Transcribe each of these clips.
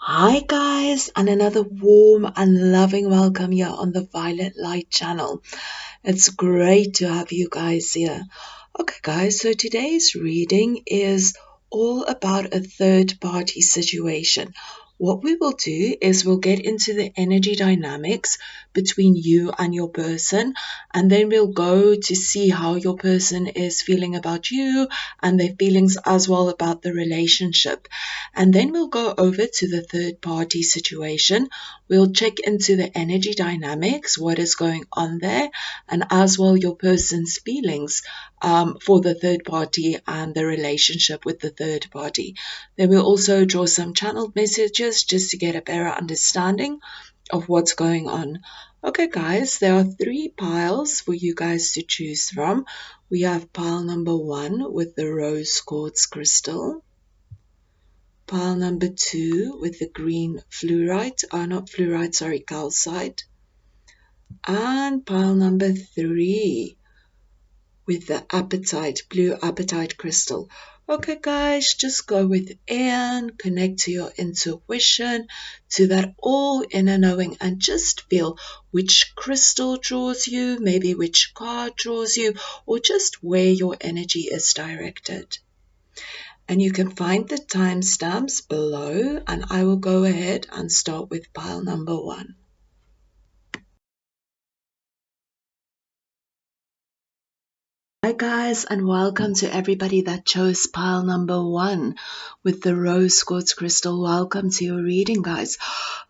Hi guys, and another warm and loving welcome here on the Violet Light channel. It's great to have you guys here. Okay guys, so today's reading is all about a third party situation. What we will do is we'll get into the energy dynamics between you and your person, and then we'll go to see how your person is feeling about you and their feelings as well about the relationship. And then we'll go over to the third party situation. We'll check into the energy dynamics, what is going on there, and as well your person's feelings for the third party and the relationship with the third party. Then we'll also draw some channeled messages just to get a better understanding of what's going on. Okay, guys, there are 3 piles for you guys to choose from. We have pile number 1 with the rose quartz crystal. Pile number 2 with the green fluorite, not fluorite, sorry, calcite. And pile number 3 with the apatite, blue apatite crystal. Okay guys, just go within, connect to your intuition, to that all inner knowing, and just feel which crystal draws you, maybe which card draws you, or just where your energy is directed. And you can find the timestamps below, and I will go ahead and start with pile number 1. Hi guys, and welcome to everybody that chose pile number 1 with the rose quartz crystal. Welcome to your reading, guys.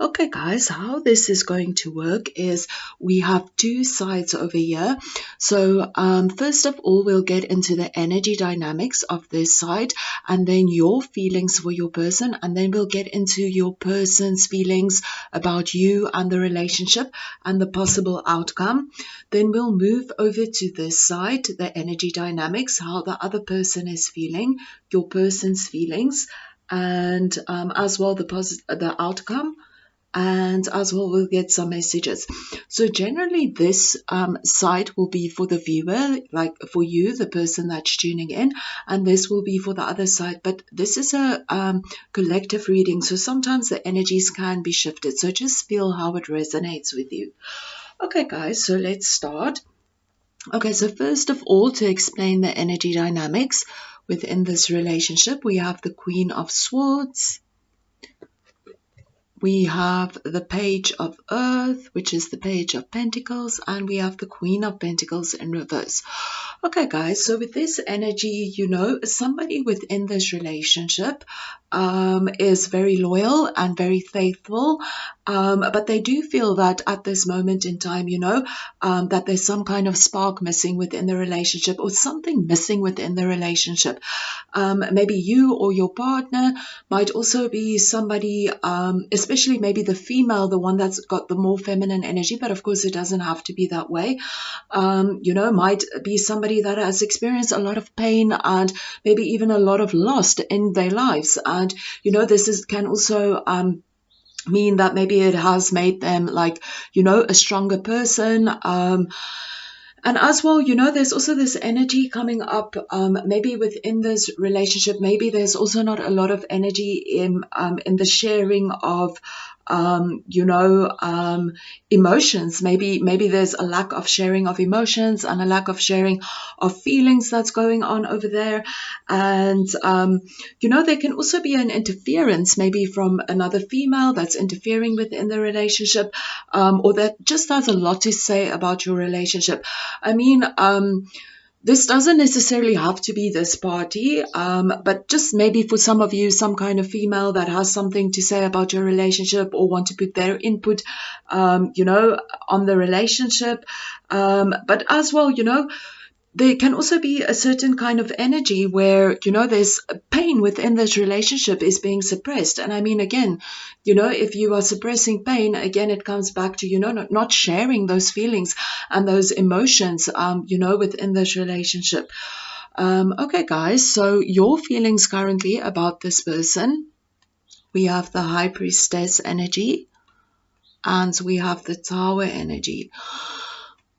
Okay guys, how this is going to work is we have 2 sides over here. So first of all, we'll get into the energy dynamics of this side, and then your feelings for your person, and then we'll get into your person's feelings about you and the relationship and the possible outcome. Then we'll move over to this side, the energy dynamics, how the other person is feeling, your person's feelings, and as well the outcome, and as well we'll get some messages. So generally this side will be for the viewer, like for you, the person that's tuning in, and this will be for the other side. But this is a collective reading, so sometimes the energies can be shifted, so just feel how it resonates with you. Okay guys, so let's start. Okay, so first of all, to explain the energy dynamics within this relationship, we have the Queen of Swords. We have the Page of Earth, which is the Page of Pentacles, and we have the Queen of Pentacles in reverse. Okay, guys, so with this energy, you know, somebody within this relationship is very loyal and very faithful, but they do feel that at this moment in time, you know, that there's some kind of spark missing within the relationship, or something missing within the relationship. Maybe you or your partner might also be somebody, especially maybe the female, the one that's got the more feminine energy, but of course it doesn't have to be that way. You know, might be somebody that has experienced a lot of pain and maybe even a lot of loss in their lives. And, you know, this can also mean that maybe it has made them, like, you know, a stronger person. And as well, you know, there's also this energy coming up, maybe within this relationship, maybe there's also not a lot of energy in the sharing of, you know, emotions. Maybe there's a lack of sharing of emotions and a lack of sharing of feelings that's going on over there. And, you know, there can also be an interference, maybe from another female that's interfering within the relationship, or that just has a lot to say about your relationship. I mean, this doesn't necessarily have to be this party, but just maybe for some of you, some kind of female that has something to say about your relationship or want to put their input, you know, on the relationship. But as well, you know, there can also be a certain kind of energy where, you know, there's pain within this relationship is being suppressed. And I mean, again, you know, if you are suppressing pain, again, it comes back to, you know, not sharing those feelings and those emotions, you know, within this relationship. Okay, guys, so your feelings currently about this person, we have the High Priestess energy and we have the Tower energy.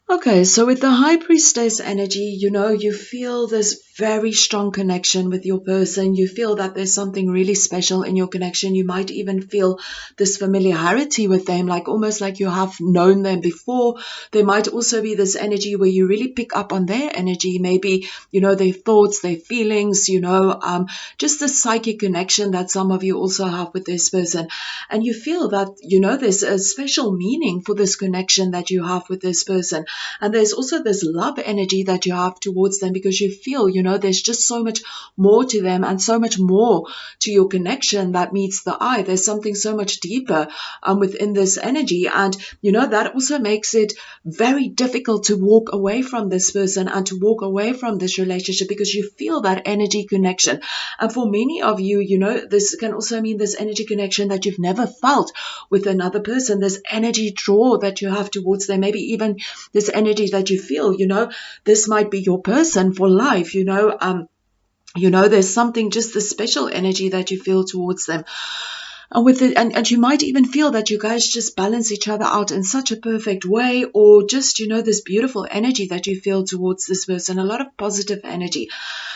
Okay, so with the High Priestess energy, you know, you feel this very strong connection with your person. You feel that there's something really special in your connection. You might even feel this familiarity with them, like almost like you have known them before. There might also be this energy where you really pick up on their energy, maybe, their thoughts, their feelings, just the psychic connection that some of you also have with this person. And you feel that, there's a special meaning for this connection that you have with this person. And there's also this love energy that you have towards them, because you feel, there's just so much more to them and so much more to your connection that meets the eye. There's something so much deeper within this energy. And, that also makes it very difficult to walk away from this person and to walk away from this relationship, because you feel that energy connection. And for many of you, this can also mean this energy connection that you've never felt with another person, this energy draw that you have towards them, maybe even this energy that you feel, this might be your person for life, there's something, just the special energy that you feel towards them. And with it, and you might even feel that you guys just balance each other out in such a perfect way, or just, this beautiful energy that you feel towards this person, a lot of positive energy.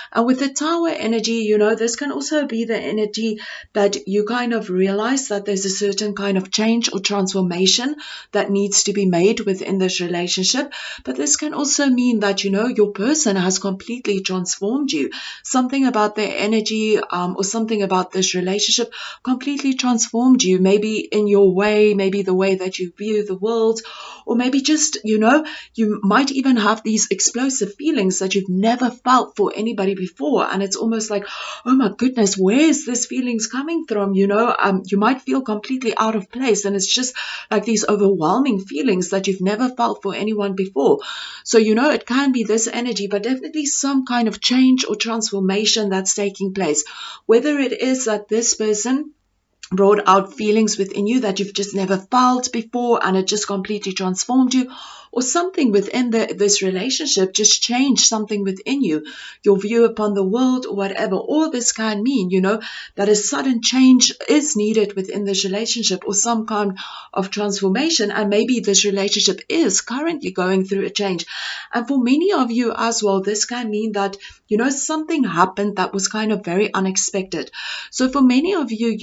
And with the Tower energy, this can also be the energy that you kind of realize that there's a certain kind of change or transformation that needs to be made within this relationship. But this can also mean that, your person has completely transformed you. Something about their energy or something about this relationship completely transformed you, maybe in your way, maybe the way that you view the world, or maybe just, you might even have these explosive feelings that you've never felt for anybody before. And it's almost like, oh my goodness, where is this feelings coming from? You might feel completely out of place, and it's just like these overwhelming feelings that you've never felt for anyone before. So, it can be this energy, but definitely some kind of change or transformation that's taking place. Whether it is that this person brought out feelings within you that you've just never felt before, and it just completely transformed you, or something within this relationship just changed something within you, your view upon the world, or whatever. All this can mean, that a sudden change is needed within this relationship, or some kind of transformation. And maybe this relationship is currently going through a change. And for many of you as well, this can mean that, something happened that was kind of very unexpected. So for many of you,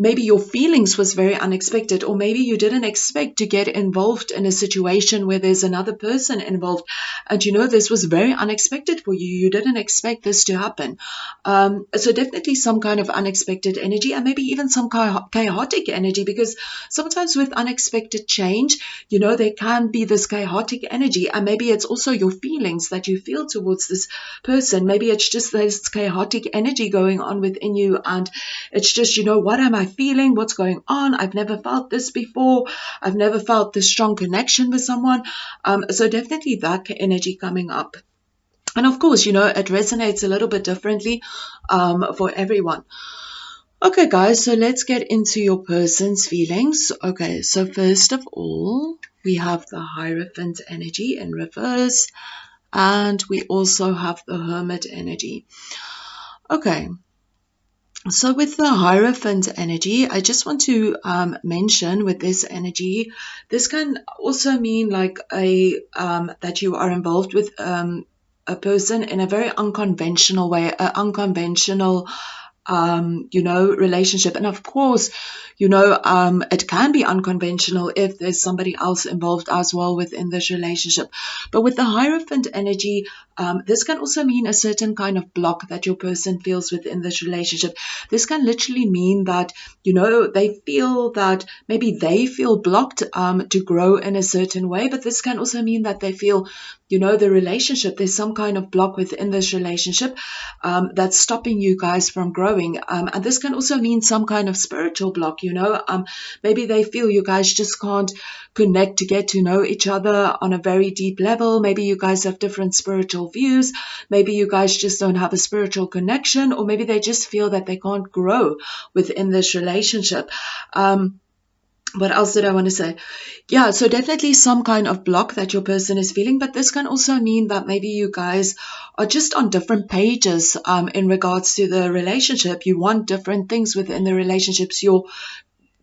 maybe your feelings was very unexpected, or maybe you didn't expect to get involved in a situation where there's another person involved, and this was very unexpected for you. You didn't expect this to happen. So definitely some kind of unexpected energy, and maybe even some chaotic energy, because sometimes with unexpected change, there can be this chaotic energy, and maybe it's also your feelings that you feel towards this person. Maybe it's just this chaotic energy going on within you, and it's just, what am I feeling? What's going on? I've never felt this before. I've never felt this strong connection with someone. So definitely that energy coming up. And of course, it resonates a little bit differently for everyone. Okay, guys, so let's get into your person's feelings. Okay, so first of all, we have the Hierophant energy in reverse, and we also have the Hermit energy. Okay. So with the Hierophant energy, I just want to mention with this energy, this can also mean like that you are involved with a person in a very unconventional way, an unconventional relationship. And of course, it can be unconventional if there's somebody else involved as well within this relationship. But with the Hierophant energy, this can also mean a certain kind of block that your person feels within this relationship. This can literally mean that, they feel that maybe they feel blocked to grow in a certain way. But this can also mean that they feel, the relationship, there's some kind of block within this relationship that's stopping you guys from growing. And this can also mean some kind of spiritual block, maybe they feel you guys just can't connect to get to know each other on a very deep level. Maybe you guys have different spiritual views. Maybe you guys just don't have a spiritual connection, or maybe they just feel that they can't grow within this relationship. What else did I want to say? Yeah, so definitely some kind of block that your person is feeling, but this can also mean that maybe you guys are just on different pages in regards to the relationship. You want different things within the relationships. Your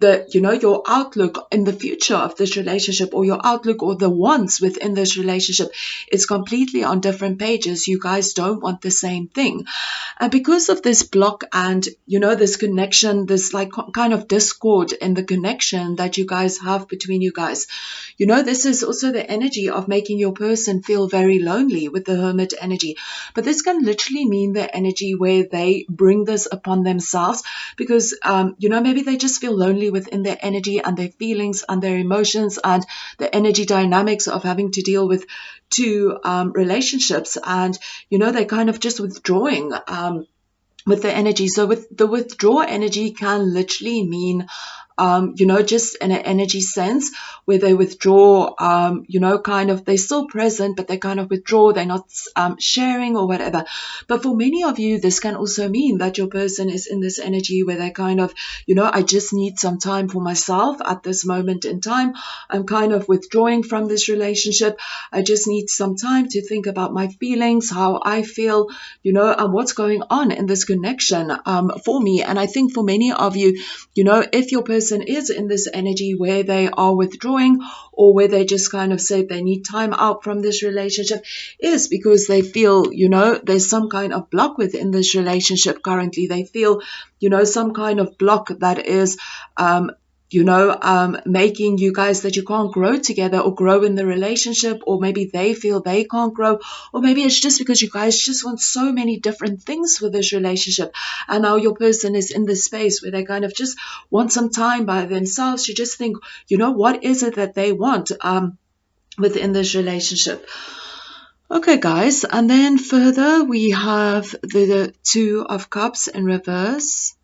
your outlook in the future of this relationship, or your outlook or the wants within this relationship is completely on different pages. You guys don't want the same thing. And because of this block and, this connection, this like kind of discord in the connection that you guys have between you guys, this is also the energy of making your person feel very lonely with the Hermit energy. But this can literally mean the energy where they bring this upon themselves because, maybe they just feel lonely within their energy and their feelings and their emotions and the energy dynamics of having to deal with two relationships. And, they're kind of just withdrawing with the energy. So with the withdraw energy can literally mean, just in an energy sense where they withdraw, kind of, they're still present, but they kind of withdraw, they're not sharing or whatever. But for many of you, this can also mean that your person is in this energy where they kind of, I just need some time for myself at this moment in time. I'm kind of withdrawing from this relationship. I just need some time to think about my feelings, how I feel, and what's going on in this connection for me. And I think for many of you, if your person is in this energy where they are withdrawing or where they just kind of say they need time out from this relationship, is because they feel, there's some kind of block within this relationship currently. They feel, some kind of block that is making you guys that you can't grow together or grow in the relationship, or maybe they feel they can't grow, or maybe it's just because you guys just want so many different things for this relationship, and now your person is in this space where they kind of just want some time by themselves. You just think, what is it that they want within this relationship? Okay, guys, and then further we have the Two of Cups in reverse.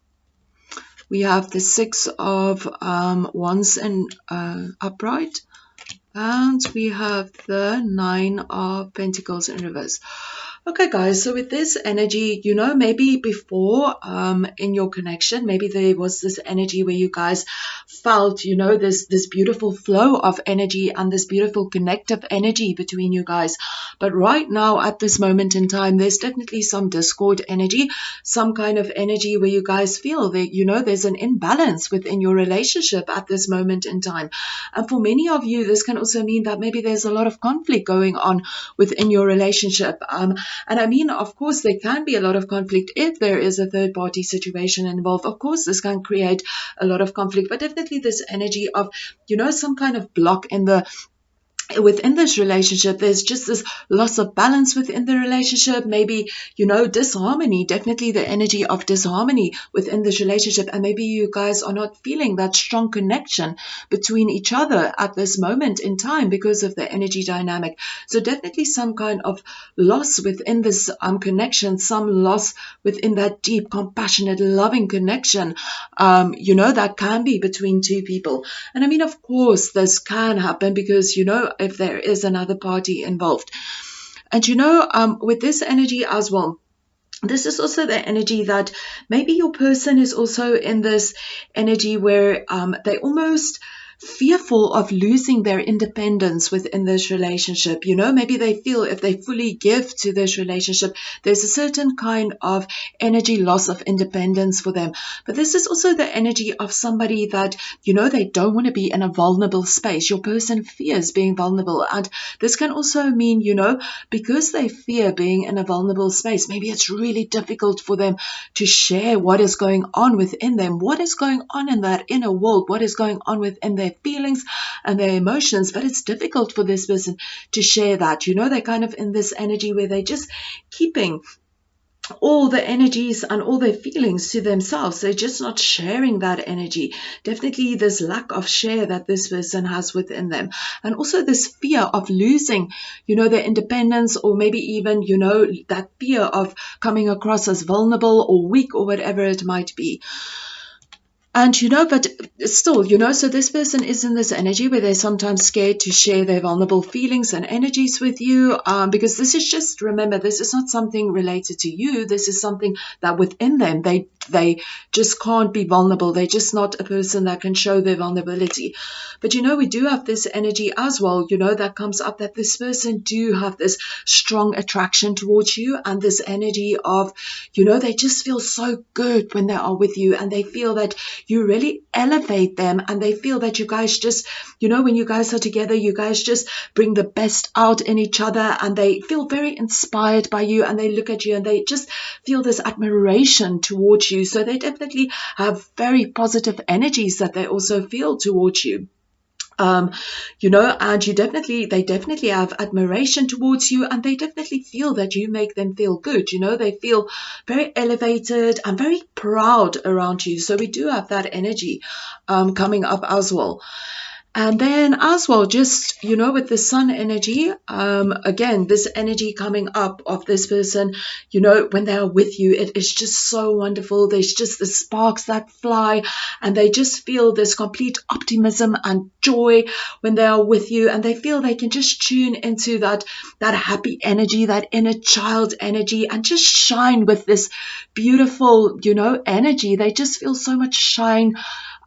We have the Six of Wands in upright. And we have the Nine of Pentacles in reverse. Okay, guys, so with this energy, maybe before in your connection, maybe there was this energy where you guys felt, this beautiful flow of energy and this beautiful connective energy between you guys. But right now, at this moment in time, there's definitely some discord energy, some kind of energy where you guys feel that, there's an imbalance within your relationship at this moment in time. And for many of you, this can also mean that maybe there's a lot of conflict going on within your relationship. And I mean, of course, there can be a lot of conflict if there is a third party situation involved. Of course, this can create a lot of conflict, but definitely this energy of, some kind of block within this relationship. There's just this loss of balance within the relationship, maybe, disharmony, definitely the energy of disharmony within this relationship. And maybe you guys are not feeling that strong connection between each other at this moment in time because of the energy dynamic. So definitely some kind of loss within this connection, some loss within that deep, compassionate, loving connection, that can be between two people. And I mean, of course, this can happen because, if there is another party involved. And with this energy as well, this is also the energy that maybe your person is also in this energy where they almost fearful of losing their independence within this relationship. Maybe they feel if they fully give to this relationship, there's a certain kind of energy loss of independence for them. But this is also the energy of somebody that, they don't want to be in a vulnerable space. Your person fears being vulnerable. And this can also mean, because they fear being in a vulnerable space, maybe it's really difficult for them to share what is going on within them, what is going on in that inner world, what is going on within their feelings and their emotions. But it's difficult for this person to share that. They're kind of in this energy where they're just keeping all the energies and all their feelings to themselves. They're just not sharing that energy. Definitely this lack of share that this person has within them. And also this fear of losing, their independence, or maybe even, that fear of coming across as vulnerable or weak or whatever it might be. And, but still, so this person is in this energy where they're sometimes scared to share their vulnerable feelings and energies with you, because this is just, remember, this is not something related to you. This is something that within them, they just can't be vulnerable. They're just not a person that can show their vulnerability. But, we do have this energy as well, that comes up, that this person do have this strong attraction towards you, and this energy of, they just feel so good when they are with you, and they feel that, you really elevate them, and they feel that you guys just, you know, when you guys are together, you guys just bring the best out in each other, and they feel very inspired by you, and they look at you and they just feel this admiration towards you. So they definitely have very positive energies that they also feel towards you. You know, and they definitely have admiration towards you, and they definitely feel that you make them feel good. You know, they feel very elevated and very proud around you. So we do have that energy coming up as well. And then as well, just, you know, with the sun energy, again, this energy coming up of this person, you know, when they are with you, it is just so wonderful. There's just the sparks that fly, and they just feel this complete optimism and joy when they are with you, and they feel they can just tune into that happy energy, that inner child energy, and just shine with this beautiful, you know, energy. They just feel so much shine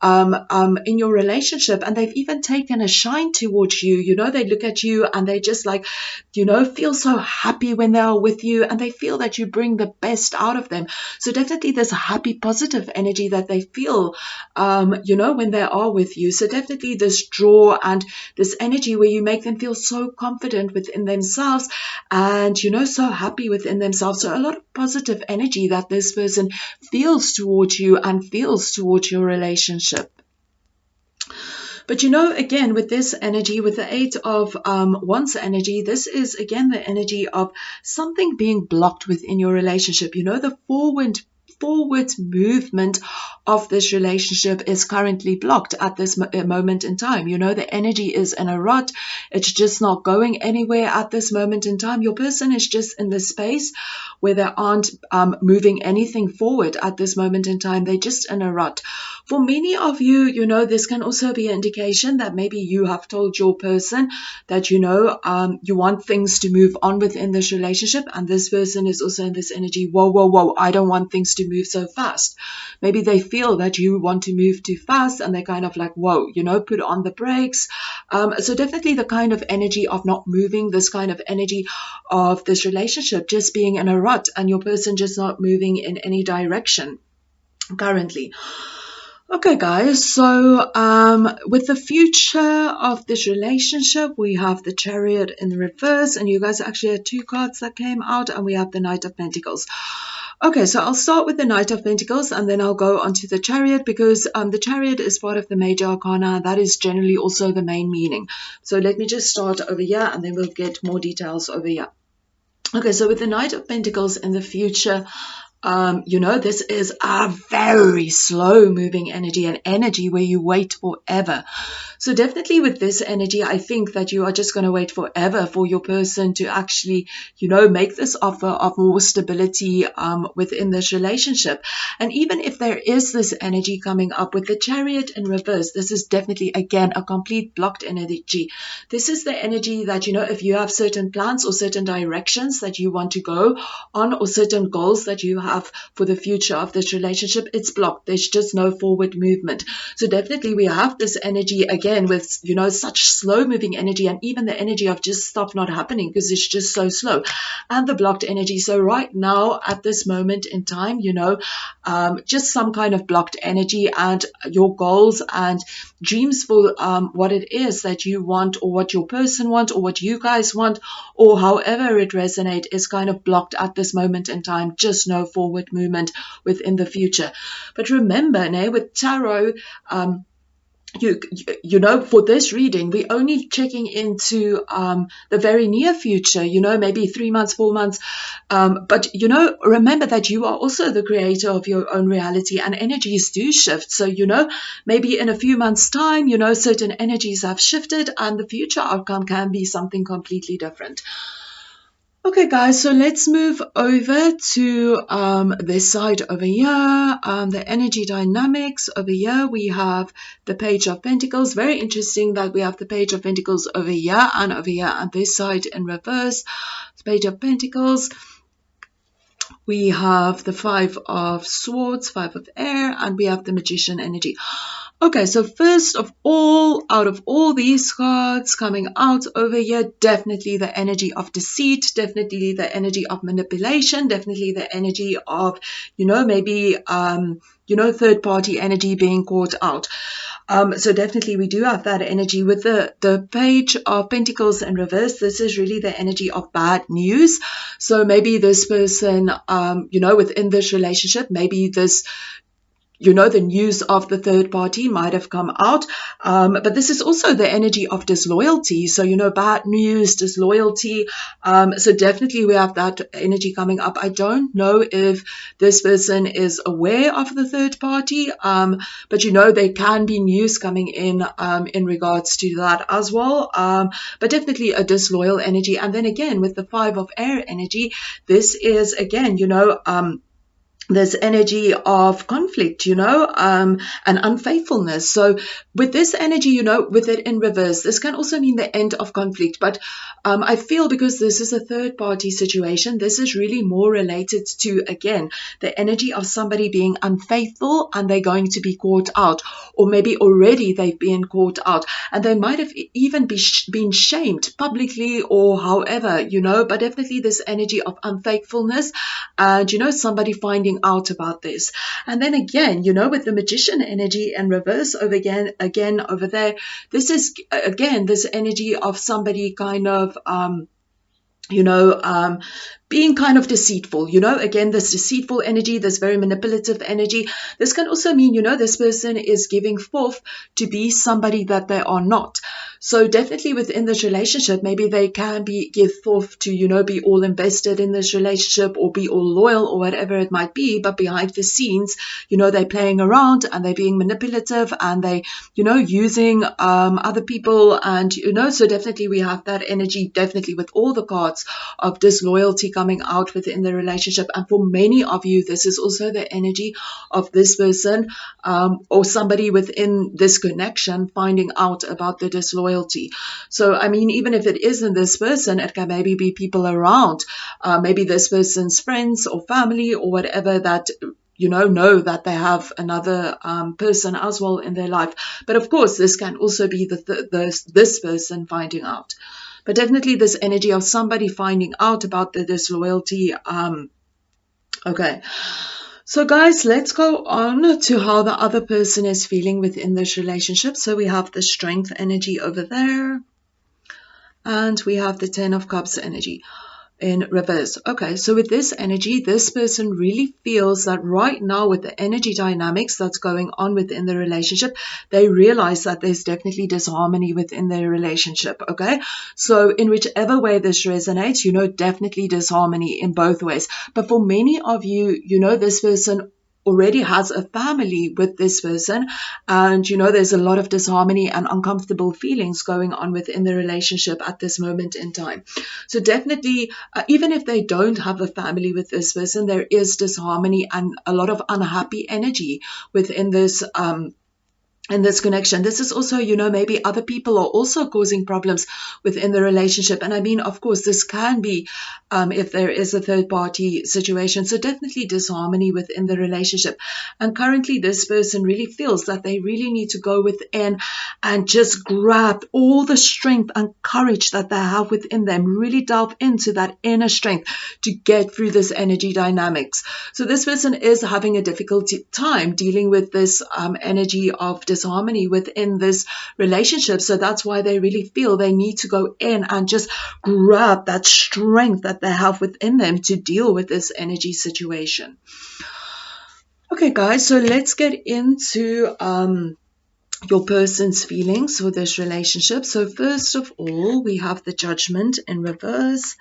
in your relationship, and they've even taken a shine towards you. You know, they look at you and they just like, you know, feel so happy when they are with you, and they feel that you bring the best out of them. So definitely there's a happy, positive energy that they feel, you know, when they are with you. So definitely this draw and this energy where you make them feel so confident within themselves, and, you know, so happy within themselves. So a lot of positive energy that this person feels towards you and feels towards your relationship. But, you know, again, with this energy, with the Eight of Wands energy, this is again the energy of something being blocked within your relationship. You know, the forward movement of this relationship is currently blocked at this moment in time. You know, the energy is in a rut. It's just not going anywhere at this moment in time. Your person is just in the space where they aren't moving anything forward at this moment in time. They're just in a rut. For many of you, you know, this can also be an indication that maybe you have told your person that, you know, you want things to move on within this relationship, and this person is also in this energy, whoa, I don't want things to move so fast. Maybe they feel that you want to move too fast, and they're kind of like, whoa, you know, put on the brakes. So definitely the kind of energy of not moving, this kind of energy of this relationship just being in a rut, and your person just not moving in any direction currently. Okay, guys, so with the future of this relationship, we have the Chariot in reverse, and you guys actually had two cards that came out, and we have the Knight of Pentacles. Okay, so I'll start with the Knight of Pentacles, and then I'll go on to the Chariot, because the Chariot is part of the Major Arcana. That is generally also the main meaning. So let me just start over here, and then we'll get more details over here. Okay, so with the Knight of Pentacles in the future, you know, this is a very slow moving energy, an energy where you wait forever. So definitely with this energy, I think that you are just going to wait forever for your person to actually, you know, make this offer of more stability within this relationship. And even if there is this energy coming up with the Chariot in reverse, this is definitely, again, a complete blocked energy. This is the energy that, you know, if you have certain plans or certain directions that you want to go on, or certain goals that you have for the future of this relationship, it's blocked. There's just no forward movement. So definitely we have this energy again with, you know, such slow moving energy, and even the energy of just stuff not happening because it's just so slow, and the blocked energy. So right now at this moment in time, you know, just some kind of blocked energy, and your goals and dreams for what it is that you want, or what your person wants, or what you guys want, or however it resonates, is kind of blocked at this moment in time. Just no forward movement within the future. But remember, with tarot, you know, for this reading, we're only checking into the very near future, you know, maybe 3 months, 4 months. But, you know, remember that you are also the creator of your own reality, and energies do shift. So, you know, maybe in a few months' time, you know, certain energies have shifted, and the future outcome can be something completely different. Okay, guys, so let's move over to this side over here, the energy dynamics. Over here, we have the Page of Pentacles. Very interesting that we have the Page of Pentacles over here and over here, and this side in reverse. The Page of Pentacles. We have the Five of Swords, Five of Air, and we have the Magician energy. Okay, so first of all, out of all these cards coming out over here, definitely the energy of deceit, definitely the energy of manipulation, definitely the energy of, maybe, third party energy being caught out. So definitely we do have that energy with the Page of Pentacles in reverse. This is really the energy of bad news. So maybe this person, within this relationship, maybe this, the news of the third party might have come out. But this is also the energy of disloyalty. So, bad news, disloyalty. So definitely we have that energy coming up. I don't know if this person is aware of the third party, but, there can be news coming in regards to that as well. But definitely a disloyal energy. And then again, with the Five of Air energy, this is again, this energy of conflict, and unfaithfulness. So with this energy, with it in reverse, this can also mean the end of conflict. But I feel because this is a third party situation, this is really more related to, again, the energy of somebody being unfaithful and they're going to be caught out, or maybe already they've been caught out and they might have even been shamed publicly or however, but definitely this energy of unfaithfulness and, somebody finding out about this. And then again, with the Magician energy and reverse over again over there, this is again this energy of somebody kind of being kind of deceitful, again, this deceitful energy, this very manipulative energy. This can also mean, this person is giving forth to be somebody that they are not. So definitely within this relationship, maybe they can give forth to, be all invested in this relationship or be all loyal or whatever it might be. But behind the scenes, they're playing around and they're being manipulative and they, using other people. And, so definitely we have that energy, definitely with all the cards of disloyalty coming out within the relationship. And for many of you, this is also the energy of this person or somebody within this connection finding out about the disloyalty. So, I mean, even if it isn't this person, it can maybe be people around, maybe this person's friends or family or whatever that know that they have another person as well in their life. But of course, this can also be this person finding out. But definitely this energy of somebody finding out about the disloyalty. Okay. So guys, let's go on to how the other person is feeling within this relationship. So we have the Strength energy over there. And we have the Ten of Cups energy in reverse. Okay, so with this energy, this person really feels that right now with the energy dynamics that's going on within the relationship, they realize that there's definitely disharmony within their relationship. Okay, so in whichever way this resonates, definitely disharmony in both ways. But for many of you, this person already has a family with this person and there's a lot of disharmony and uncomfortable feelings going on within the relationship at this moment in time. So definitely even if they don't have a family with this person, there is disharmony and a lot of unhappy energy within this in this connection. This is also, maybe other people are also causing problems within the relationship. And I mean, of course, this can be if there is a third party situation. So definitely disharmony within the relationship. And currently this person really feels that they really need to go within and just grab all the strength and courage that they have within them, really delve into that inner strength to get through this energy dynamics. So this person is having a difficult time dealing with this energy of disharmony within this relationship. So that's why they really feel they need to go in and just grab that strength that they have within them to deal with this energy situation. Okay, guys, so let's get into your person's feelings for this relationship. So first of all, we have the Judgment in reverse,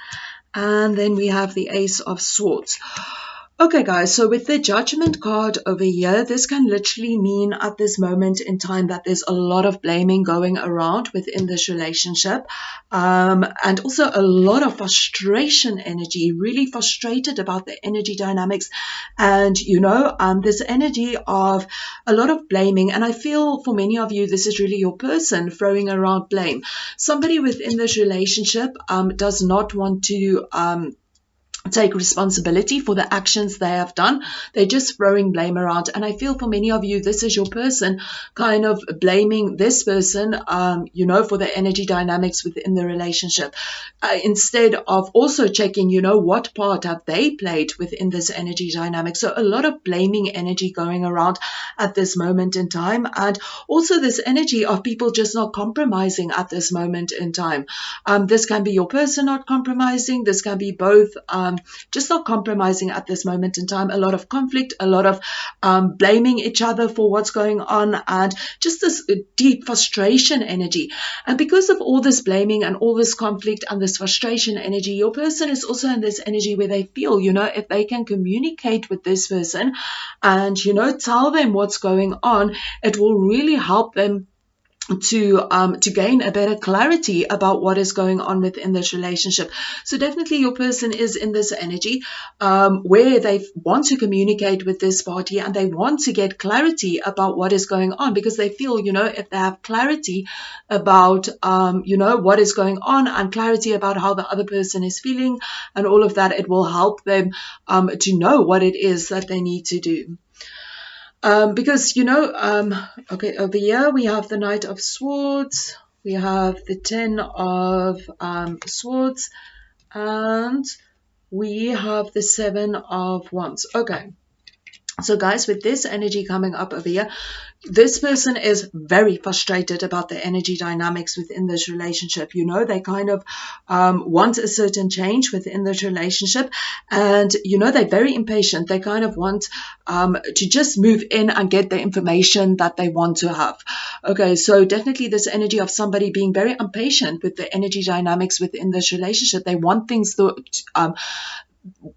and then we have the Ace of Swords. Okay, guys, so with the Judgment card over here, this can literally mean at this moment in time that there's a lot of blaming going around within this relationship, and also a lot of frustration energy, really frustrated about the energy dynamics, and, this energy of a lot of blaming. And I feel for many of you, this is really your person throwing around blame. Somebody within this relationship does not want to take responsibility for the actions they have done. They're just throwing blame around. And I feel for many of you, this is your person kind of blaming this person, you know, for the energy dynamics within the relationship, instead of also checking, you know, what part have they played within this energy dynamic. So a lot of blaming energy going around at this moment in time, and also this energy of people just not compromising at this moment in time. This can be your person not compromising. This can be both, just not compromising at this moment in time. A lot of conflict, a lot of blaming each other for what's going on, and just this deep frustration energy. And because of all this blaming and all this conflict and this frustration energy, your person is also in this energy where they feel, you know, if they can communicate with this person and, you know, tell them what's going on, it will really help them to gain a better clarity about what is going on within this relationship. So definitely your person is in this energy where they want to communicate with this party and they want to get clarity about what is going on, because they feel, you know, if they have clarity about you know, what is going on and clarity about how the other person is feeling and all of that, it will help them to know what it is that they need to do. Because, you know, okay, over here we have the Knight of Swords, we have the Ten of Swords, and we have the Seven of Wands. Okay, so guys, with this energy coming up over here, this person is very frustrated about the energy dynamics within this relationship. You know, they kind of want a certain change within this relationship, and you know, they're very impatient. They kind of want to just move in and get the information that they want to have. Okay, so definitely this energy of somebody being very impatient with the energy dynamics within this relationship. They want things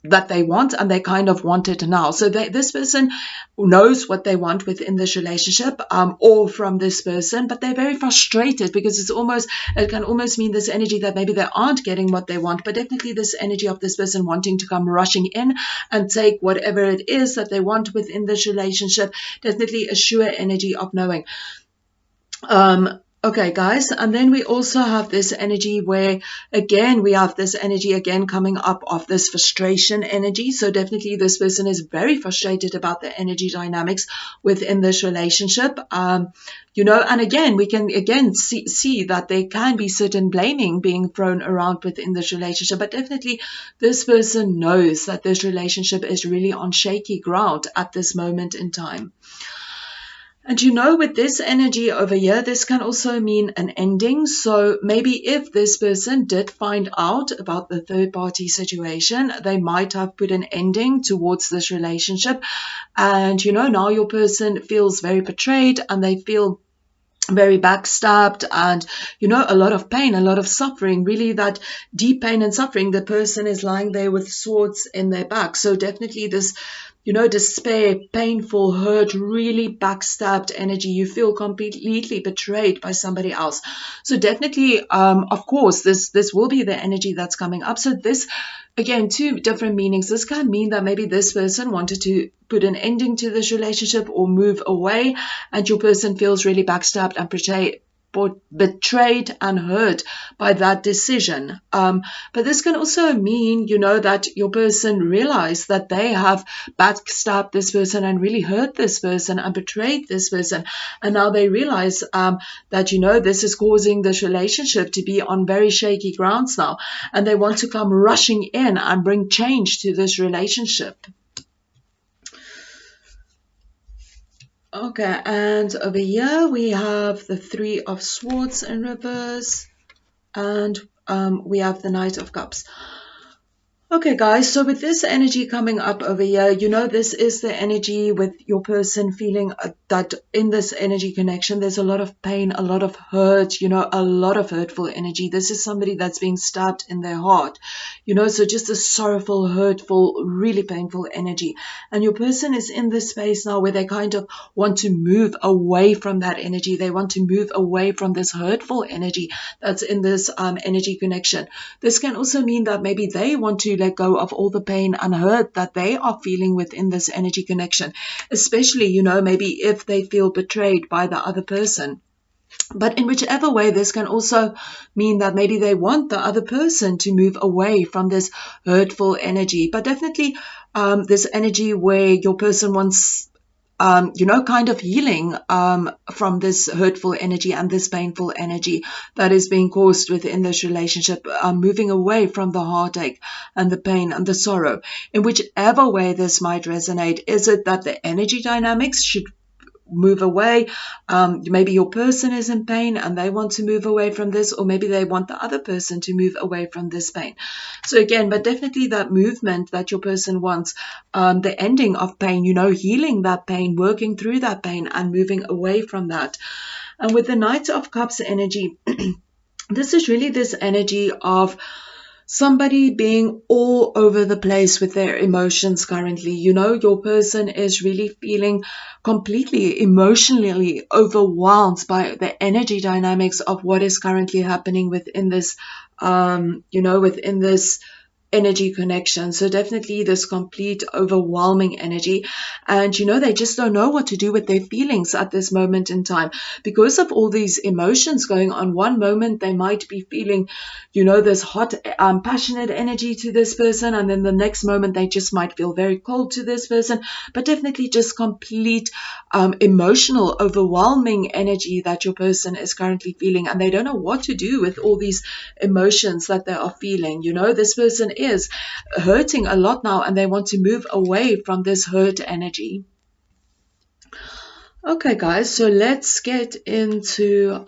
that they want, and they kind of want it now. So this person knows what they want within this relationship, or from this person, but they're very frustrated because it can almost mean this energy that maybe they aren't getting what they want, but definitely this energy of this person wanting to come rushing in and take whatever it is that they want within this relationship. Definitely a sure energy of knowing. Okay, guys, and then we also have this energy where, again, we have this energy again coming up of this frustration energy. So definitely this person is very frustrated about the energy dynamics within this relationship. You know, and again, we can again see that there can be certain blaming being thrown around within this relationship, but definitely this person knows that this relationship is really on shaky ground at this moment in time. And you know, with this energy over here, this can also mean an ending. So maybe if this person did find out about the third party situation, they might have put an ending towards this relationship. And, you know, now your person feels very betrayed and they feel very backstabbed, and you know, a lot of pain, a lot of suffering, really that deep pain and suffering. The person is lying there with swords in their back. So definitely this, you know, despair, painful, hurt, really backstabbed energy. You feel completely betrayed by somebody else. So definitely, of course, this will be the energy that's coming up. So this, again, two different meanings. This can mean that maybe this person wanted to put an ending to this relationship or move away, and your person feels really backstabbed and betrayed and hurt by that decision. But this can also mean, you know, that your person realized that they have backstabbed this person and really hurt this person and betrayed this person, and now they realize that, you know, this is causing this relationship to be on very shaky grounds now, and they want to come rushing in and bring change to this relationship. Okay, and over here we have the Three of Swords in reverse, and we have the Knight of Cups. Okay, guys, so with this energy coming up over here, you know, this is the energy with your person feeling that in this energy connection, there's a lot of pain, a lot of hurt, you know, a lot of hurtful energy. This is somebody that's being stabbed in their heart, you know, so just a sorrowful, hurtful, really painful energy. And your person is in this space now where they kind of want to move away from that energy. They want to move away from this hurtful energy that's in this energy connection. This can also mean that maybe they want to let go of all the pain and hurt that they are feeling within this energy connection, especially, you know, maybe if they feel betrayed by the other person. But in whichever way, this can also mean that maybe they want the other person to move away from this hurtful energy. But definitely this energy where your person wants, kind of healing from this hurtful energy and this painful energy that is being caused within this relationship, moving away from the heartache and the pain and the sorrow. In whichever way this might resonate, is it that the energy dynamics should move away? Maybe your person is in pain and they want to move away from this, or maybe they want the other person to move away from this pain. So again, but definitely that movement that your person wants, the ending of pain, healing that pain, working through that pain and moving away from that. And with the Knight of Cups energy, this is really this energy of somebody being all over the place with their emotions currently. Your person is really feeling completely emotionally overwhelmed by the energy dynamics of what is currently happening within this, within this energy connection. So definitely this complete overwhelming energy, and they just don't know what to do with their feelings at this moment in time because of all these emotions going on. One moment they might be feeling this hot passionate energy to this person, and then the next moment they just might feel very cold to this person. But definitely just complete emotional overwhelming energy that your person is currently feeling, and they don't know what to do with all these emotions that they are feeling. This person is hurting a lot now and they want to move away from this hurt energy. Okay guys, so let's get into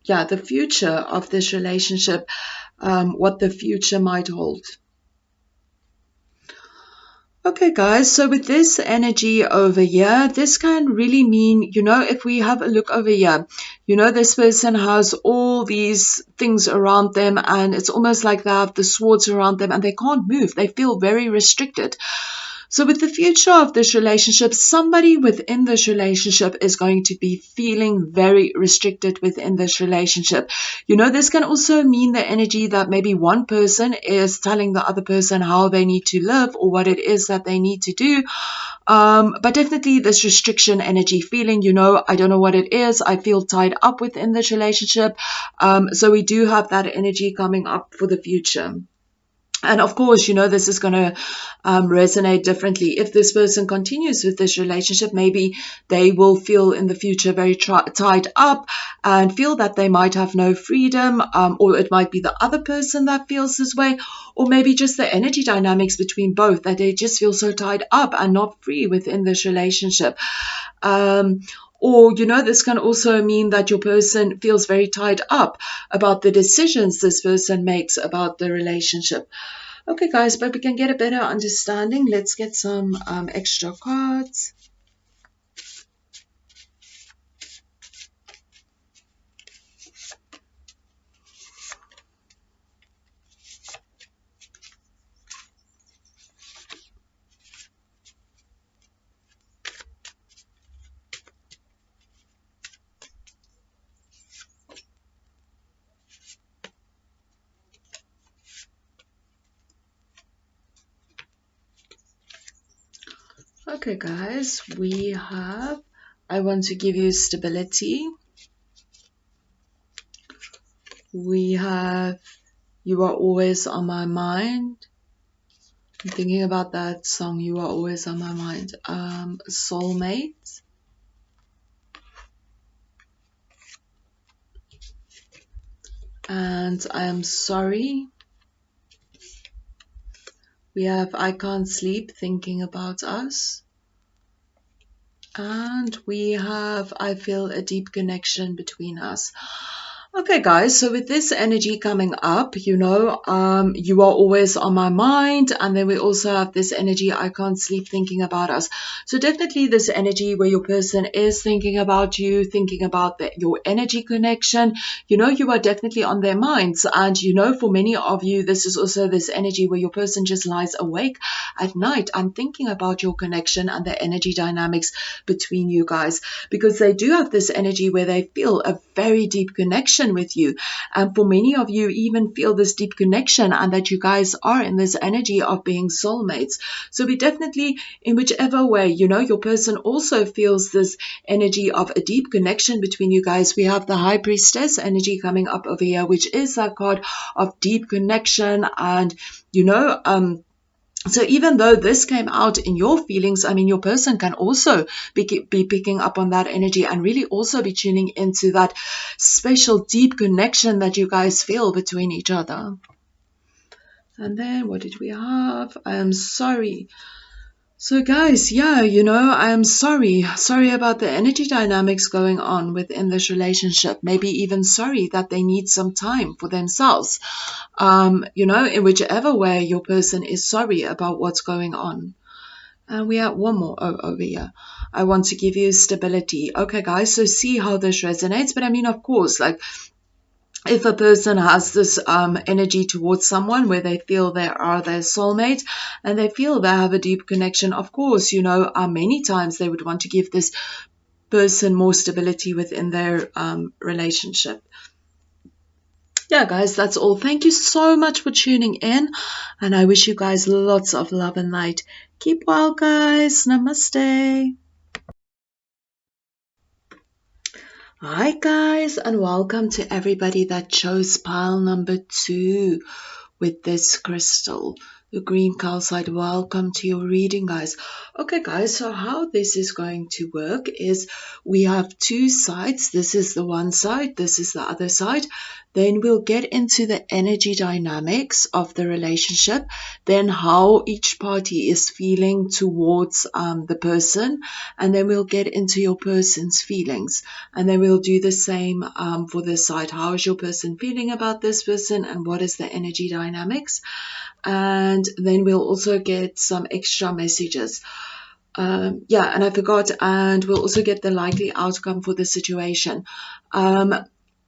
the future of this relationship, what the future might hold. Okay guys, so with this energy over here, this can really mean, if we have a look over here, this person has all these things around them and it's almost like they have the swords around them and they can't move. They feel very restricted. So with the future of this relationship, somebody within this relationship is going to be feeling very restricted within this relationship. This can also mean the energy that maybe one person is telling the other person how they need to live or what it is that they need to do. But definitely this restriction energy feeling, I don't know what it is. I feel tied up within this relationship. So we do have that energy coming up for the future. And of course, this is going to resonate differently. If this person continues with this relationship, maybe they will feel in the future very tied up and feel that they might have no freedom, or it might be the other person that feels this way, or maybe just the energy dynamics between both, that they just feel so tied up and not free within this relationship. Or, this can also mean that your person feels very tied up about the decisions this person makes about the relationship. Okay, guys, but we can get a better understanding. Let's get some extra cards. Okay, guys, we have, I want to give you stability. We have, you are always on my mind. I'm thinking about that song, You Are Always on My Mind. Soulmate. And I am sorry. We have, I can't sleep thinking about us. And we have, I feel a deep connection between us. Okay, guys, so with this energy coming up, you are always on my mind. And then we also have this energy, I can't sleep thinking about us. So definitely this energy where your person is thinking about you, thinking about your energy connection. You are definitely on their minds. And, for many of you, this is also this energy where your person just lies awake at night and thinking about your connection and the energy dynamics between you guys. Because they do have this energy where they feel a very deep connection connection with you. And for many of you, even feel this deep connection and that you guys are in this energy of being soulmates. So we definitely, in whichever way, your person also feels this energy of a deep connection between you guys. We have the High Priestess energy coming up over here, which is that card of deep connection. And, so even though this came out in your feelings, I mean, your person can also be picking up on that energy and really also be tuning into that special deep connection that you guys feel between each other. And then what did we have? I am sorry. So guys, yeah, I am sorry about the energy dynamics going on within this relationship. Maybe even sorry that they need some time for themselves. In whichever way your person is sorry about what's going on. And we have one more over here. I want to give you stability. Okay, guys, so see how this resonates. But I mean, of course, like, if a person has this energy towards someone where they feel they are their soulmate and they feel they have a deep connection, of course, many times they would want to give this person more stability within their relationship. Yeah, guys, that's all. Thank you so much for tuning in, and I wish you guys lots of love and light. Keep well, guys. Namaste. Hi guys, and welcome to everybody that chose pile number 2 with this crystal, the green calcite. Welcome to your reading, guys. Okay guys, so how this is going to work is we have 2 sides. This is the one side, this is the other side. Then we'll get into the energy dynamics of the relationship, then how each party is feeling towards the person, and then we'll get into your person's feelings, and then we'll do the same for this side. How is your person feeling about this person, and what is the energy dynamics? And then we'll also get some extra messages. And I forgot, and we'll also get the likely outcome for the situation.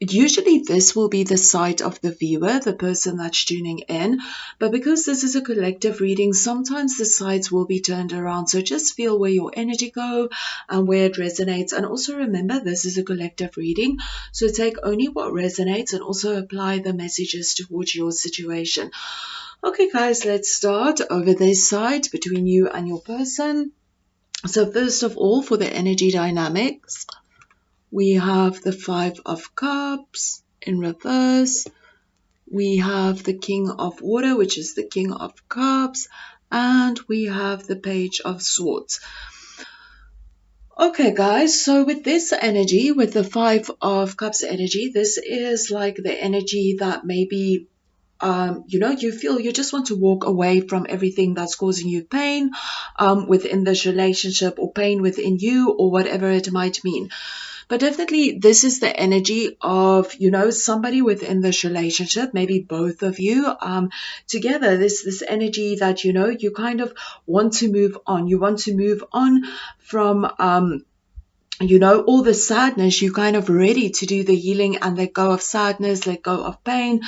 Usually this will be the side of the viewer, the person that's tuning in, but because this is a collective reading, sometimes the sides will be turned around. So just feel where your energy go and where it resonates. And also remember, this is a collective reading, so take only what resonates and also apply the messages towards your situation. Okay guys, let's start over this side between you and your person. So first of all, for the energy dynamics, we have the 5 of Cups in reverse. We have the King of Water, which is the King of Cups. And we have the Page of Swords. Okay, guys, so with this energy, with the 5 of Cups energy, this is like the energy that maybe you feel you just want to walk away from everything that's causing you pain within this relationship, or pain within you, or whatever it might mean. But definitely this is the energy of, somebody within this relationship, maybe both of you together. This energy that, you kind of want to move on. You want to move on from all the sadness. You kind of ready to do the healing and let go of sadness, let go of pain,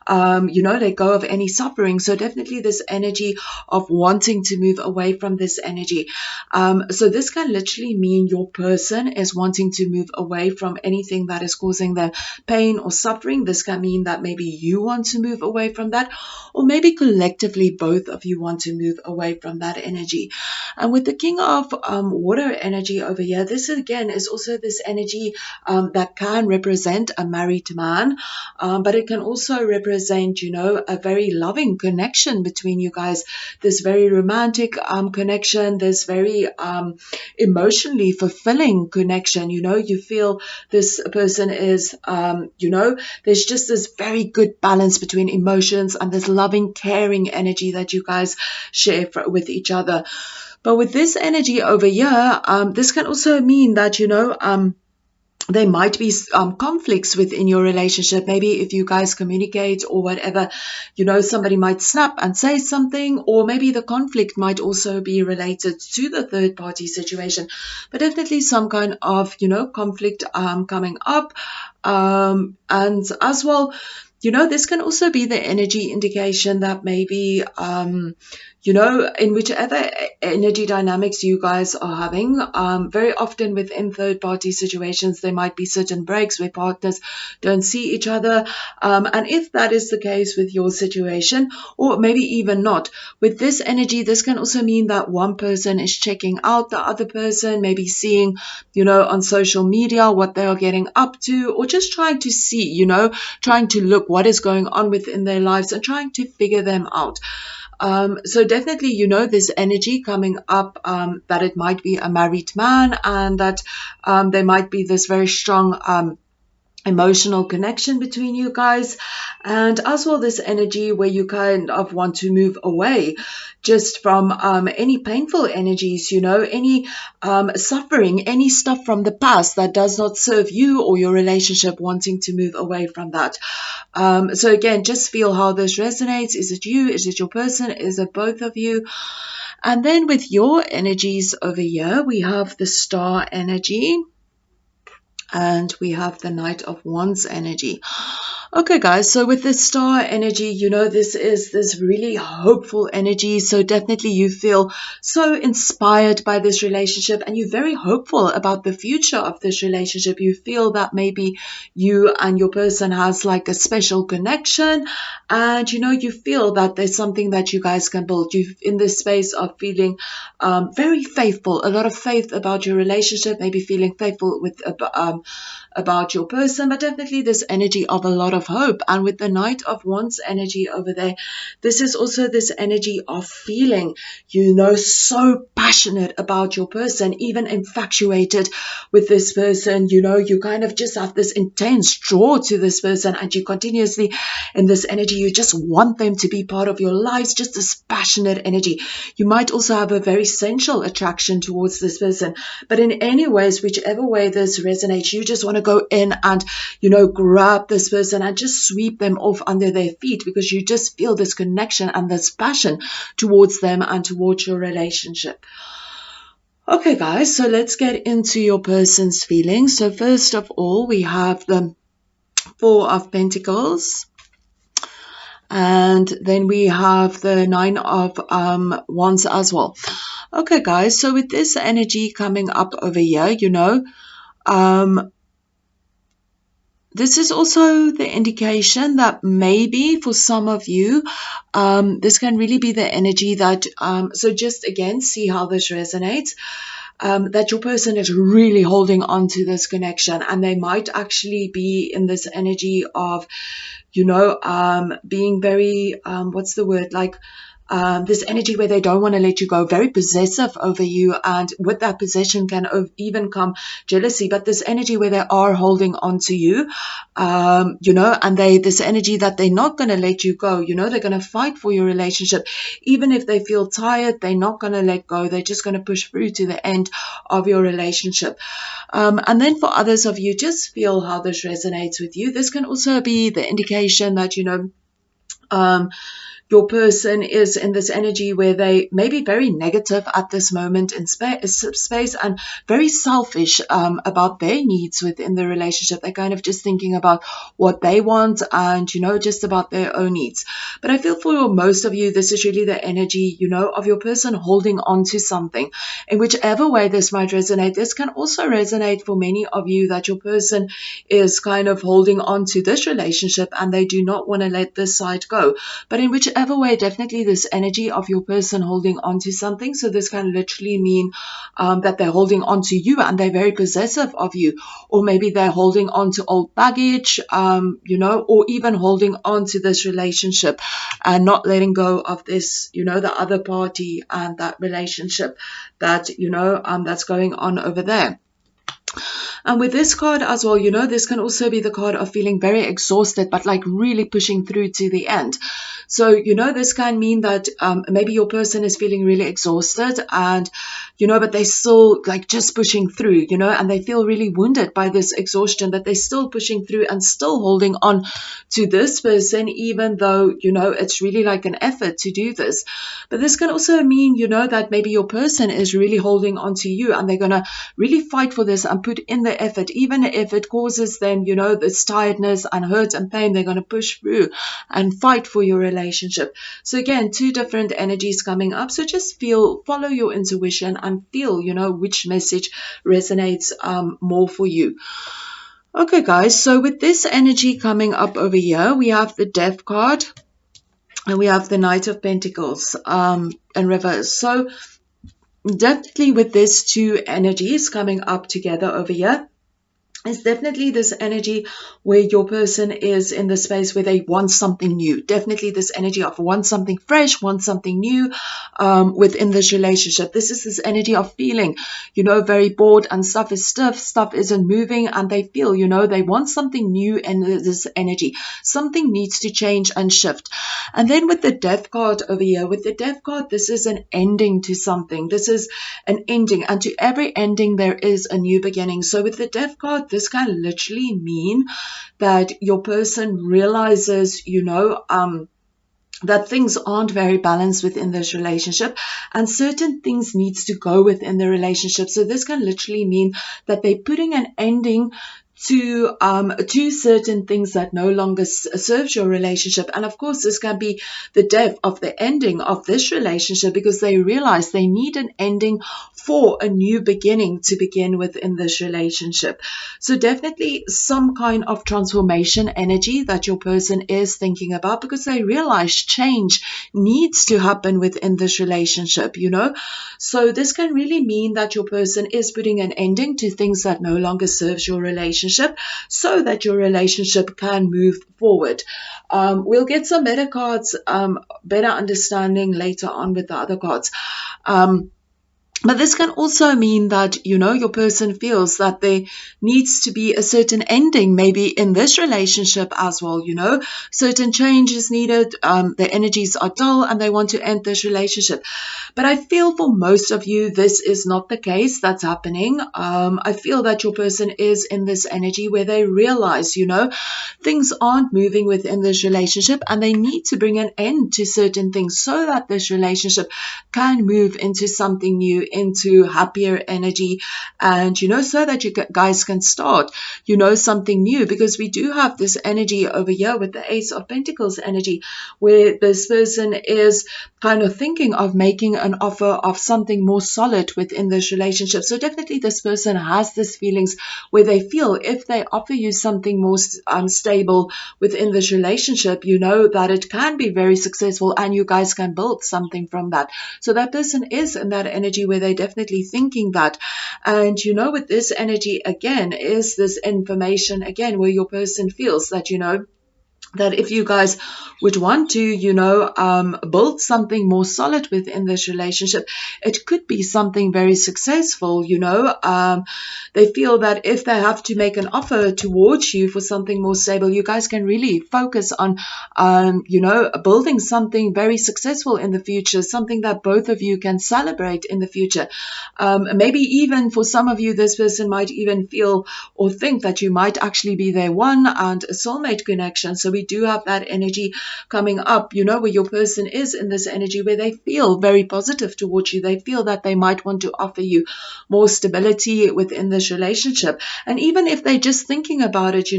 let go of any suffering. So definitely this energy of wanting to move away from this energy. So this can literally mean your person is wanting to move away from anything that is causing them pain or suffering. This can mean that maybe you want to move away from that, or maybe collectively both of you want to move away from that energy. And with the King of Water energy over here, this again is also this energy that can represent a married man, but it can also represent, a very loving connection between you guys, this very romantic connection, this very emotionally fulfilling connection. You feel this person is, there's just this very good balance between emotions and this loving, caring energy that you guys share with each other. But with this energy over here, this can also mean that, there might be conflicts within your relationship. Maybe if you guys communicate or whatever, somebody might snap and say something, or maybe the conflict might also be related to the third party situation. But definitely some kind of, conflict coming up. And as well, this can also be the energy indication that maybe, you know, in whichever energy dynamics you guys are having, very often within third-party situations, there might be certain breaks where partners don't see each other. And if that is the case with your situation, or maybe even not, with this energy, this can also mean that one person is checking out the other person, maybe seeing, you know, on social media what they are getting up to, or just trying to see, you know, trying to look what is going on within their lives and trying to figure them out. So definitely, you know, this energy coming up, that it might be a married man, and that there might be this very strong emotional connection between you guys, and as well this energy where you kind of want to move away just from any painful energies, you know, any suffering, any stuff from the past that does not serve you or your relationship, wanting to move away from that. So again, just feel how this resonates. Is it you? Is it your person? Is it both of you? And then with your energies over here, we have the star energy, and we have the Knight of Wands energy. Okay, guys, so with the star energy, you know, this is this really hopeful energy. So definitely you feel so inspired by this relationship, and you're very hopeful about the future of this relationship. You feel that maybe you and your person has like a special connection, and, you know, you feel that there's something that you guys can build. You're in this space of feeling very faithful, a lot of faith about your relationship, maybe feeling faithful with about your person, but definitely this energy of a lot of hope. And with the Knight of Wands energy over there, this is also this energy of feeling, you know, so passionate about your person, even infatuated with this person. You know, you kind of just have this intense draw to this person, and you continuously in this energy, you just want them to be part of your lives, just this passionate energy. You might also have a very sensual attraction towards this person, but in any ways, whichever way this resonates, you just want to go in and, you know, grab this person and just sweep them off under their feet, because you just feel this connection and this passion towards them and towards your relationship. Okay, guys, so let's get into your person's feelings. So first of all, we have the Four of Pentacles, and then we have the Nine of Wands as well. Okay, guys, so with this energy coming up over here, you know, this is also the indication that maybe for some of you, this can really be the energy that, so just again, see how this resonates, that your person is really holding on to this connection, and they might actually be in this energy of, you know, being very, what's the word, like, this energy where they don't want to let you go, very possessive over you, and with that possession can even come jealousy, but this energy where they are holding on to you, you know, and this energy that they're not going to let you go, you know, they're going to fight for your relationship, even if they feel tired, they're not going to let go, they're just going to push through to the end of your relationship. And then for others of you, just feel how this resonates with you. This can also be the indication that, you know, your person is in this energy where they may be very negative at this moment in space, and very selfish about their needs within the relationship. They're kind of just thinking about what they want and, you know, just about their own needs. But I feel for most of you, this is really the energy, you know, of your person holding on to something. In whichever way this might resonate, this can also resonate for many of you that your person is kind of holding on to this relationship and they do not want to let this side go. But in whichever way, definitely this energy of your person holding on to something. So this can literally mean that they're holding on to you and they're very possessive of you, or maybe they're holding on to old baggage, you know, or even holding on to this relationship and not letting go of this, you know, the other party and that relationship that, you know, that's going on over there. And with this card as well, you know, this can also be the card of feeling very exhausted, but like really pushing through to the end. So, you know, this can mean that maybe your person is feeling really exhausted and, but they're still like just pushing through, and they feel really wounded by this exhaustion, but they're still pushing through and still holding on to this person, even though, it's really like an effort to do this. But this can also mean, that maybe your person is really holding on to you, and they're going to really fight for this and put in the effort, even if it causes them, this tiredness and hurt and pain. They're going to push through and fight for your relationship. So again, two different energies coming up. So just follow your intuition and feel, which message resonates more for you. Okay, guys, so with this energy coming up over here, we have the Death card and we have the Knight of Pentacles in reverse. So definitely with these two energies coming up together over here, it's definitely this energy where your person is in the space where they want something new. Definitely this energy of want something fresh, want something new within this relationship. This is this energy of feeling, very bored and stuff is stiff, stuff isn't moving, and they feel, they want something new in this energy. Something needs to change and shift. And then with the Death card over here, with the Death card, this is an ending to something. This is an ending, and to every ending there is a new beginning. So with the Death card, this can literally mean that your person realizes, that things aren't very balanced within this relationship, and certain things needs to go within the relationship. So this can literally mean that they're putting an ending to certain things that no longer serves your relationship. And of course, this can be the death of the ending of this relationship, because they realize they need an ending for a new beginning to begin with in this relationship. So definitely some kind of transformation energy that your person is thinking about, because they realize change needs to happen within this relationship, So this can really mean that your person is putting an ending to things that no longer serves your relationship, so that your relationship can move forward. We'll get some better cards, better understanding later on with the other cards. But this can also mean that, your person feels that there needs to be a certain ending, maybe in this relationship as well, certain change is needed, their energies are dull and they want to end this relationship. But I feel for most of you, this is not the case that's happening. I feel that your person is in this energy where they realize, things aren't moving within this relationship, and they need to bring an end to certain things so that this relationship can move into something new, into happier energy, and so that you guys can start something new. Because we do have this energy over here with the Ace of Pentacles energy, where this person is kind of thinking of making an offer of something more solid within this relationship. So definitely this person has these feelings where they feel if they offer you something more stable within this relationship, that it can be very successful and you guys can build something from that. So that person is in that energy where they're definitely thinking that. And with this energy again is this information again where your person feels that that if you guys would want to, build something more solid within this relationship, it could be something very successful, they feel that if they have to make an offer towards you for something more stable, you guys can really focus on, building something very successful in the future, something that both of you can celebrate in the future. Maybe even for some of you, this person might even feel or think that you might actually be their one and a soulmate connection. So we do have that energy coming up, where your person is in this energy where they feel very positive towards you. They feel that they might want to offer you more stability within this relationship. And even if they're just thinking about it,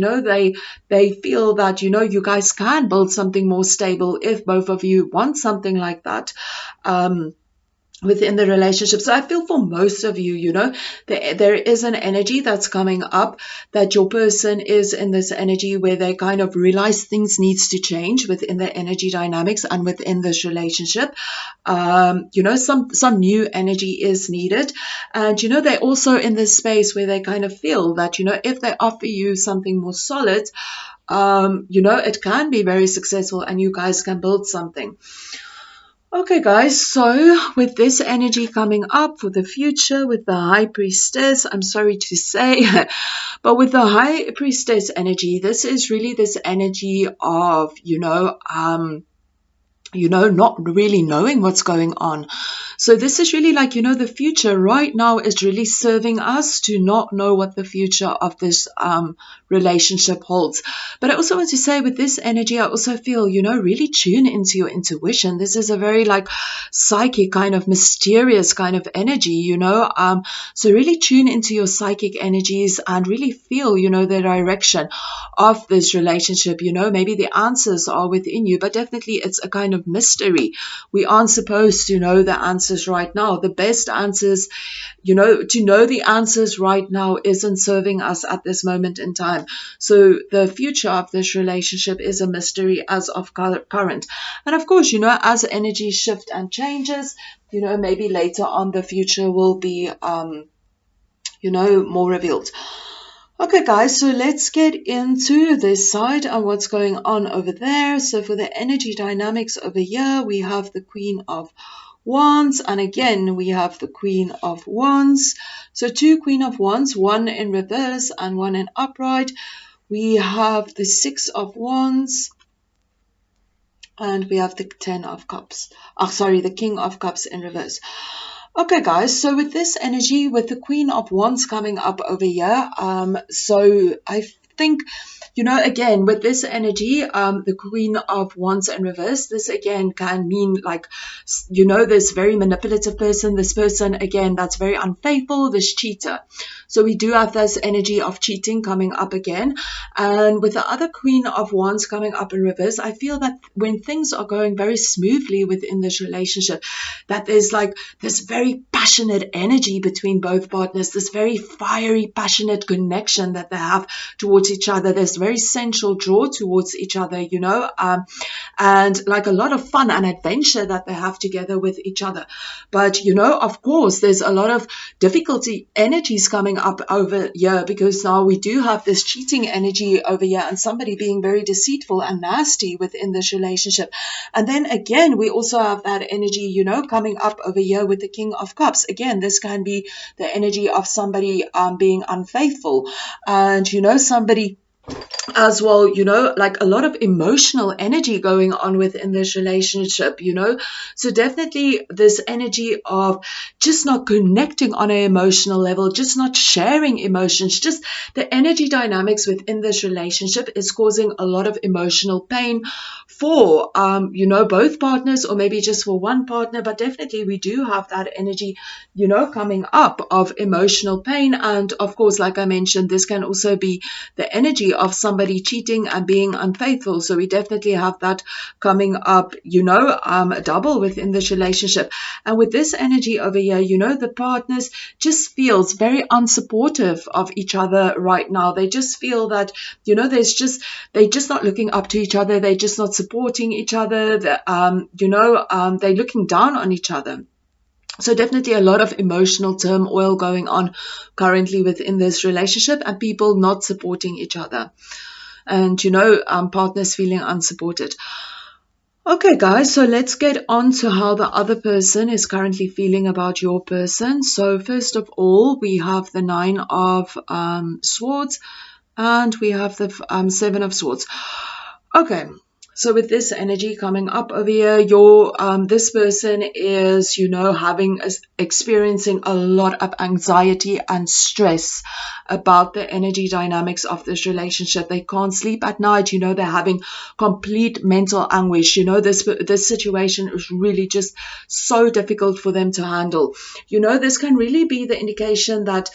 they feel that, you guys can build something more stable if both of you want something like that. Within the relationship. So I feel for most of you, there is an energy that's coming up that your person is in this energy where they kind of realize things needs to change within the energy dynamics and within this relationship. Some new energy is needed. And, they're also in this space where they kind of feel that, if they offer you something more solid, it can be very successful and you guys can build something. Okay, guys, so with this energy coming up for the future with the High Priestess, I'm sorry to say, but with the High Priestess energy, this is really this energy of, not really knowing what's going on. So this is really like, the future right now is really serving us to not know what the future of this relationship holds. But I also want to say with this energy, I also feel, really tune into your intuition. This is a very like psychic kind of mysterious kind of energy, so really tune into your psychic energies and really feel, the direction of this relationship. Maybe the answers are within you, but definitely it's a kind of mystery. We aren't supposed to know the answers right now. The best answers, to know the answers right now isn't serving us at this moment in time. So the future of this relationship is a mystery as of current. And of course, as energy shift and changes, maybe later on the future will be, more revealed. Okay, guys, so let's get into this side and what's going on over there. So for the energy dynamics over here, we have the Queen of Wands, and again, we have the Queen of Wands. So two Queen of Wands, one in reverse and one in upright. We have the Six of Wands, and we have the Ten of Cups. The King of Cups in reverse. Okay, guys, so with this energy, with the Queen of Wands coming up over here, so I think, again, with this energy, the Queen of Wands in reverse, this again can mean like, this very manipulative person, this person, again, that's very unfaithful, this cheater. So we do have this energy of cheating coming up again. And with the other Queen of Wands coming up in reverse, I feel that when things are going very smoothly within this relationship, that there's like this very passionate energy between both partners, this very fiery, passionate connection that they have towards each other. There's very sensual draw towards each other, and like a lot of fun and adventure that they have together with each other. But, of course, there's a lot of difficulty energies coming up over here, because now we do have this cheating energy over here and somebody being very deceitful and nasty within this relationship. And then again, we also have that energy, coming up over here with the King of Cups. Again, this can be the energy of somebody being unfaithful, and, somebody as well, like a lot of emotional energy going on within this relationship, so definitely this energy of just not connecting on an emotional level, just not sharing emotions, just the energy dynamics within this relationship is causing a lot of emotional pain for both partners, or maybe just for one partner. But definitely we do have that energy coming up of emotional pain. And of course, like I mentioned, this can also be the energy of somebody cheating and being unfaithful. So we definitely have that coming up, double within this relationship. And with this energy over here, the partners just feels very unsupportive of each other right now. They just feel that, they're just not looking up to each other. They're just not supporting each other. They're looking down on each other. So definitely a lot of emotional turmoil going on currently within this relationship, and people not supporting each other, and partners feeling unsupported. Okay, guys, so let's get on to how the other person is currently feeling about your person. So first of all, we have the Nine of Swords, and we have the Seven of Swords. Okay. So with this energy coming up over here, this person is, experiencing a lot of anxiety and stress about the energy dynamics of this relationship. They can't sleep at night. They're having complete mental anguish. This situation is really just so difficult for them to handle. This can really be the indication that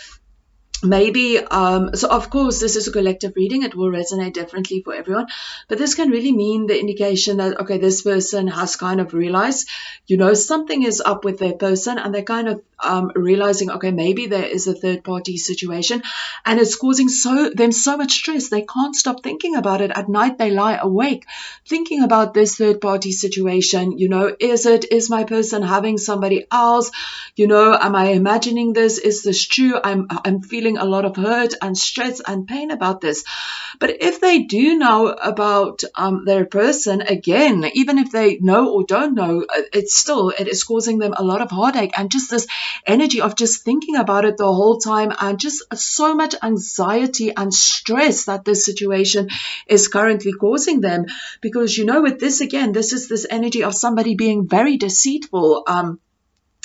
maybe, so of course this is a collective reading, it will resonate differently for everyone, but this can really mean the indication that, okay, this person has kind of realized, something is up with their person, and they're kind of realizing, okay, maybe there is a third party situation, and it's causing them so much stress. They can't stop thinking about it. At night they lie awake thinking about this third party situation. Is my person having somebody else? Am I imagining this? Is this true? I'm feeling feeling a lot of hurt and stress and pain about this. But if they do know about their person, again, even if they know or don't know, it is causing them a lot of heartache and just this energy of just thinking about it the whole time, and just so much anxiety and stress that this situation is currently causing them. Because, with this, again, this is this energy of somebody being very deceitful.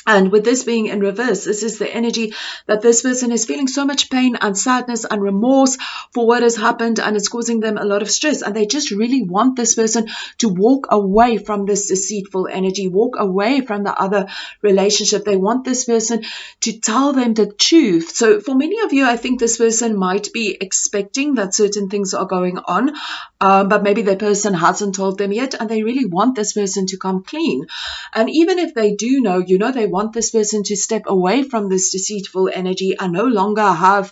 And with this being in reverse, this is the energy that this person is feeling so much pain and sadness and remorse for what has happened, and it's causing them a lot of stress. And they just really want this person to walk away from this deceitful energy, walk away from the other relationship. They want this person to tell them the truth. So for many of you, I think this person might be expecting that certain things are going on, but maybe the person hasn't told them yet, and they really want this person to come clean. And even if they do know, they want this person to step away from this deceitful energy and no longer have,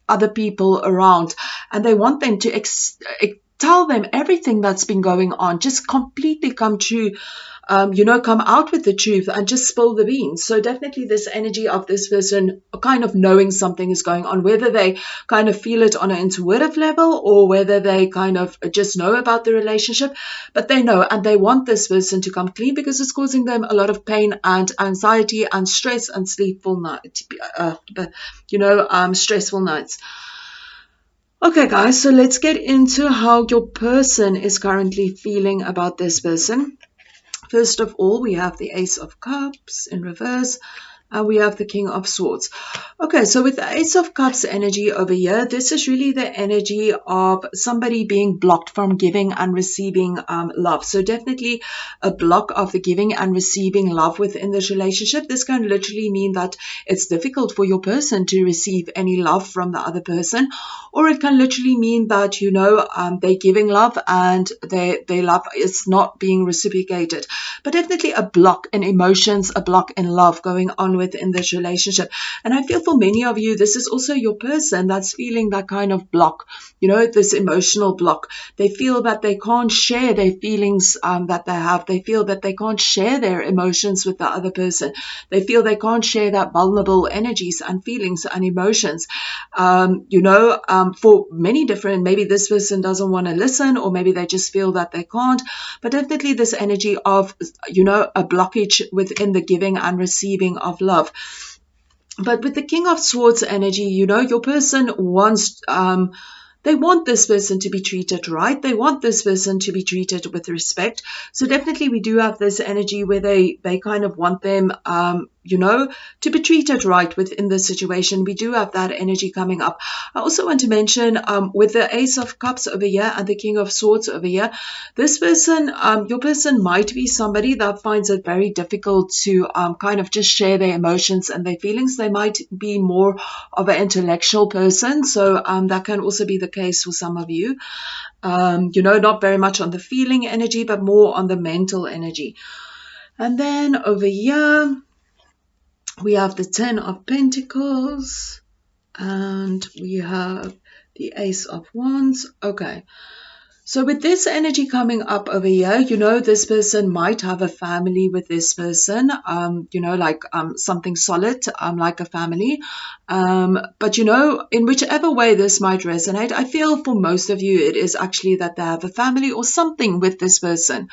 other people around. And they want them to tell them everything that's been going on, just completely come true. Come out with the truth and just spill the beans. So definitely this energy of this person kind of knowing something is going on, whether they kind of feel it on an intuitive level or whether they kind of just know about the relationship, but they know, and they want this person to come clean because it's causing them a lot of pain and anxiety and stress and stressful nights. Okay, guys, so let's get into how your person is currently feeling about this person. First of all, we have the Ace of Cups in reverse, and we have the King of Swords. Okay, so with the Ace of Cups energy over here, this is really the energy of somebody being blocked from giving and receiving love. So definitely a block of the giving and receiving love within this relationship. This can literally mean that it's difficult for your person to receive any love from the other person, or it can literally mean that, they're giving love and their love is not being reciprocated. But definitely a block in emotions, a block in love going on within this relationship. And I feel for many of you, this is also your person that's feeling that kind of block, this emotional block. They feel that they can't share their feelings that they have. They feel that they can't share their emotions with the other person. They feel they can't share that vulnerable energies and feelings and emotions. For many different, maybe this person doesn't want to listen, or maybe they just feel that they can't. But definitely this energy of, a blockage within the giving and receiving of love. But with the King of Swords energy, your person wants, they want this person to be treated right. They want this person to be treated with respect. So definitely we do have this energy where they kind of want them, to be treated right within the situation. We do have that energy coming up. I also want to mention with the Ace of Cups over here and the King of Swords over here, this person, your person might be somebody that finds it very difficult to kind of just share their emotions and their feelings. They might be more of an intellectual person. So that can also be the case for some of you. Not very much on the feeling energy, but more on the mental energy. And then over here, we have the 10 of Pentacles, and we have the Ace of Wands. Okay. So with this energy coming up over here, this person might have a family with this person, something solid, like a family. But, in whichever way this might resonate, I feel for most of you, it is actually that they have a family or something with this person.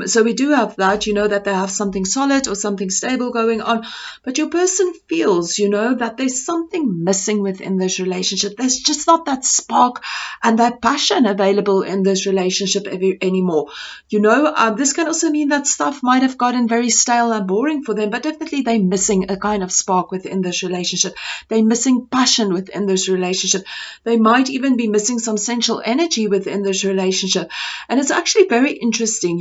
So we do have that, that they have something solid or something stable going on. But your person feels, that there's something missing within this relationship. There's just not that spark and that passion available in this relationship anymore. This can also mean that stuff might have gotten very stale and boring for them, but definitely they're missing a kind of spark within this relationship. They're missing passion within this relationship. They might even be missing some sensual energy within this relationship. And it's actually very interesting,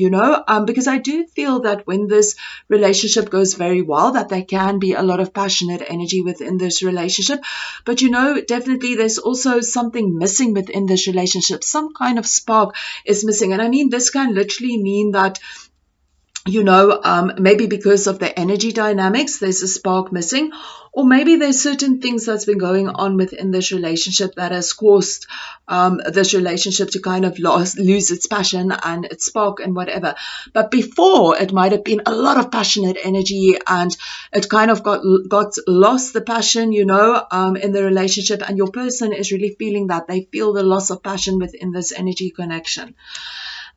because I do feel that when this relationship goes very well, that there can be a lot of passionate energy within this relationship. But, definitely there's also something missing within this relationship. Some kind of spark is missing. And I mean, this can literally mean that you know, maybe because of the energy dynamics, there's a spark missing, or maybe there's certain things that's been going on within this relationship that has caused this relationship to kind of lose its passion and its spark and whatever. But before, it might have been a lot of passionate energy, and it kind of got lost the passion, you know, in the relationship, and your person is really feeling that. They feel the loss of passion within this energy connection.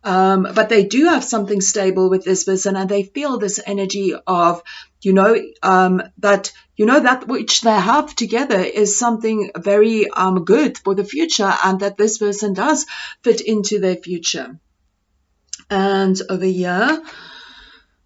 But they do have something stable with this person, and they feel this energy of, you know, that, you know, that which they have together is something very good for the future, and that this person does fit into their future. And over here,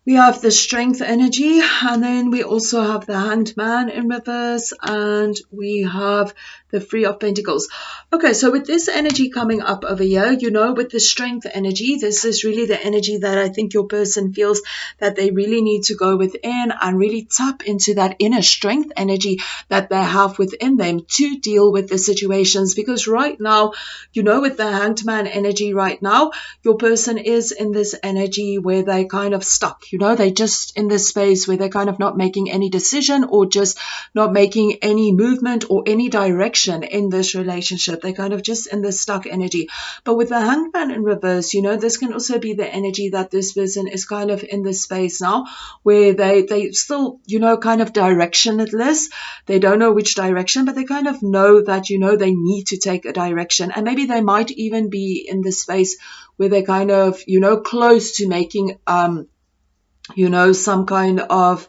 we have the strength energy, and then we also have the hanged man in reverse, and we have the Three of Pentacles. Okay, so with this energy coming up over here, you know, with the strength energy, this is really the energy that I think your person feels that they really need to go within and really tap into that inner strength energy that they have within them to deal with the situations. Because right now, you know, with the hanged man energy right now, your person is in this energy where they kind of stuck, you know, they just in this space where they're kind of not making any decision, or just not making any movement or any direction in this relationship. They're kind of just in this stuck energy. But with the hanged man in reverse, you know, this can also be the energy that this person is kind of in this space now where they still, you know, kind of directionless. They don't know which direction, but they kind of know that, you know, they need to take a direction. And maybe they might even be in this space where they're kind of, you know, close to making you know, some kind of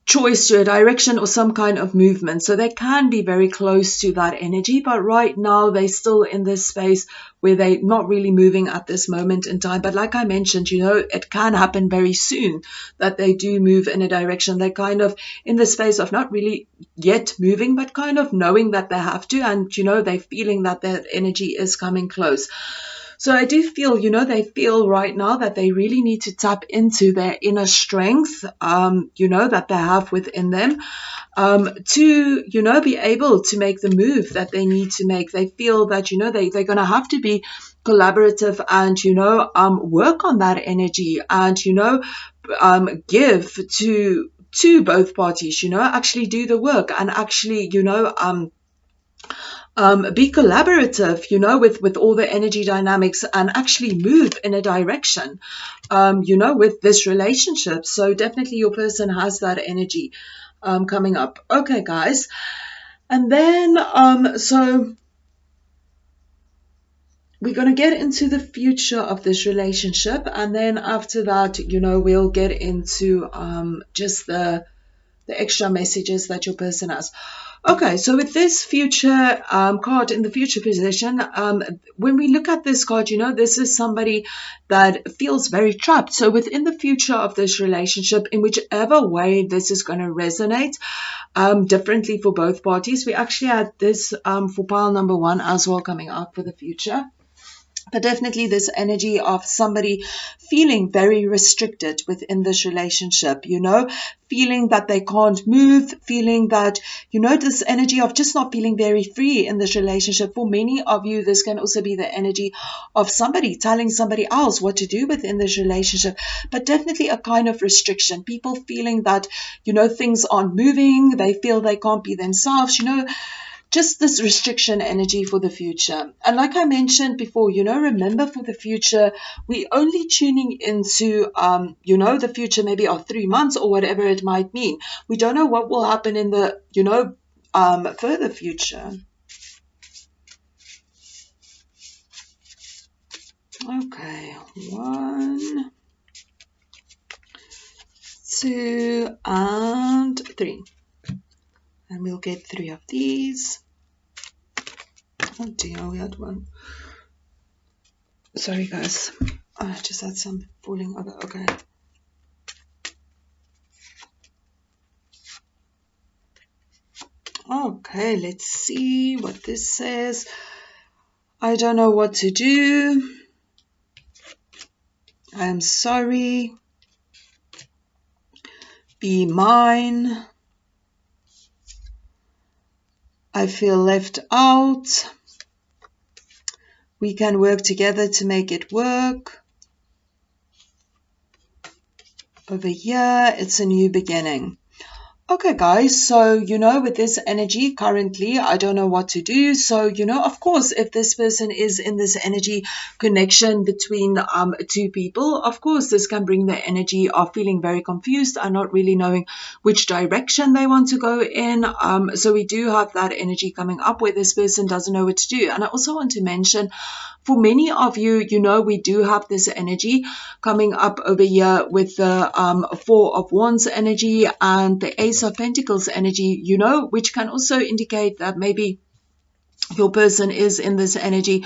choice to a direction or some kind of movement. So they can be very close to that energy, but right now they're still in this space where they're not really moving at this moment in time. But like I mentioned, you know, it can happen very soon that they do move in a direction. They're kind of in the space of not really yet moving, but kind of knowing that they have to, and, you know, they're feeling that that energy is coming close. So I do feel, you know, they feel right now that they really need to tap into their inner strength, you know, that they have within them, to, you know, be able to make the move that they need to make. They feel that, you know, they're going to have to be collaborative and, you know, work on that energy and, you know, give to both parties, you know, actually do the work and actually, you know, be collaborative, you know, with all the energy dynamics, and actually move in a direction, you know, with this relationship. So definitely your person has that energy coming up. Okay, guys. And then, so we're going to get into the future of this relationship. And then after that, you know, we'll get into just the extra messages that your person has. Okay, so with this future card in the future position, when we look at this card, you know, this is somebody that feels very trapped. So within the future of this relationship, in whichever way this is going to resonate differently for both parties, we actually had this for pile number 1 as well coming up for the future. But definitely this energy of somebody feeling very restricted within this relationship, you know, feeling that they can't move, feeling that, you know, this energy of just not feeling very free in this relationship. For many of you, this can also be the energy of somebody telling somebody else what to do within this relationship, but definitely a kind of restriction. People feeling that, you know, things aren't moving, they feel they can't be themselves, you know, just this restriction energy for the future. And like I mentioned before, you know, remember for the future, we're only tuning into, you know, the future maybe of 3 months or whatever it might mean. We don't know what will happen in the, you know, further future. Okay, 1, 2, and 3. And we'll get 3 of these. Oh dear, we had 1. Sorry guys, I just had some falling over. Okay. Okay, let's see what this says. I don't know what to do. I am sorry. Be mine. I feel left out. We can work together to make it work. over here, it's a new beginning. Okay, guys, so, with this energy currently, I don't know what to do. So, of course, if this person is in this energy connection between two people, of course, this can bring the energy of feeling very confused and not really knowing which direction they want to go in. So we do have that energy coming up where this person doesn't know what to do. And I also want to mention, for many of you, we do have this energy coming up over here with the Four of Wands energy and the Ace of Pentacles energy, which can also indicate that maybe your person is in this energy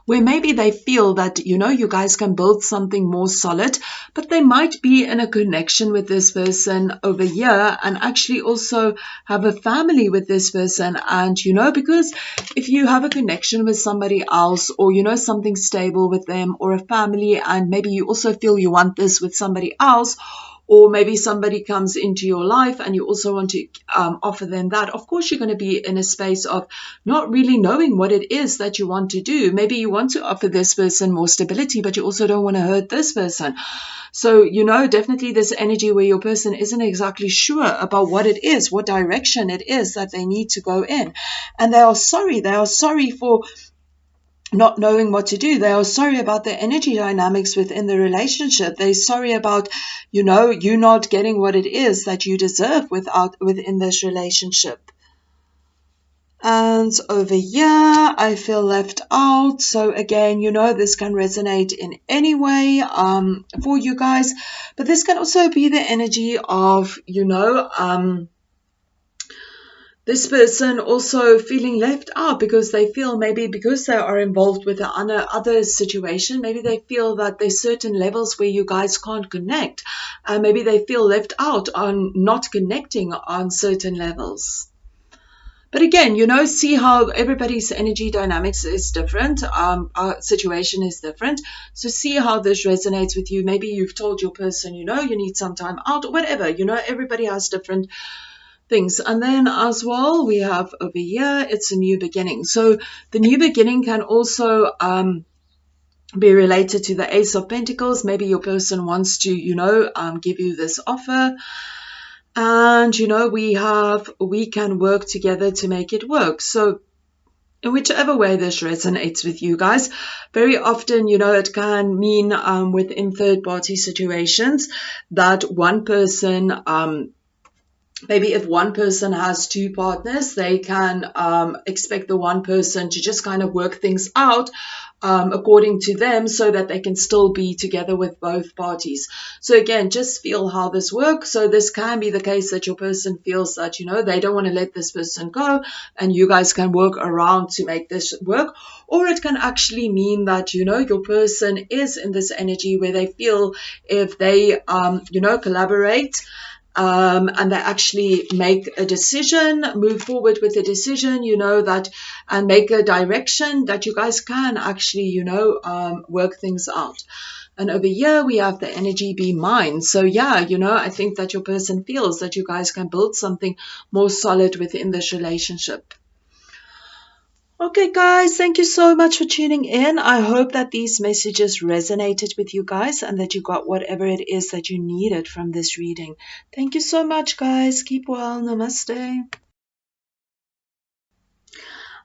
where maybe they feel that, you guys can build something more solid, but they might be in a connection with this person over here and actually also have a family with this person. And, because if you have a connection with somebody else or, something stable with them or a family, and maybe you also feel you want this with somebody else, or maybe somebody comes into your life and you also want to offer them that, of course, you're going to be in a space of not really knowing what it is that you want to do. Maybe you want to offer this person more stability, but you also don't want to hurt this person. So, definitely this energy where your person isn't exactly sure about what it is, what direction it is that they need to go in. And they are sorry. They are sorry for not knowing what to do. They are sorry about the energy dynamics within the relationship. They're sorry about, you not getting what it is that you deserve within this relationship. And over here, I feel left out. So again, this can resonate in any way for you guys. But this can also be the energy of, this person also feeling left out because they feel maybe because they are involved with other situation, maybe they feel that there's certain levels where you guys can't connect. Maybe they feel left out on not connecting on certain levels. But again, see how everybody's energy dynamics is different. Our situation is different. So see how this resonates with you. Maybe you've told your person, you need some time out or whatever. Everybody has different things. And then as well, we have over here, it's a new beginning. So the new beginning can also be related to the Ace of Pentacles. Maybe your person wants to, give you this offer. And, we can work together to make it work. So in whichever way this resonates with you guys, very often, it can mean within third-party situations that one person, maybe if one person has two partners, they can expect the one person to just kind of work things out according to them so that they can still be together with both parties. So again, just feel how this works. So this can be the case that your person feels that, they don't want to let this person go and you guys can work around to make this work. Or it can actually mean that, your person is in this energy where they feel if they, collaborate, and they actually make a decision, move forward with a decision, that, and make a direction that you guys can actually, work things out. And over here, we have the energy be mine. So yeah, I think that your person feels that you guys can build something more solid within this relationship. Okay, guys, thank you so much for tuning in. I hope that these messages resonated with you guys and that you got whatever it is that you needed from this reading. Thank you so much, guys. Keep well. Namaste.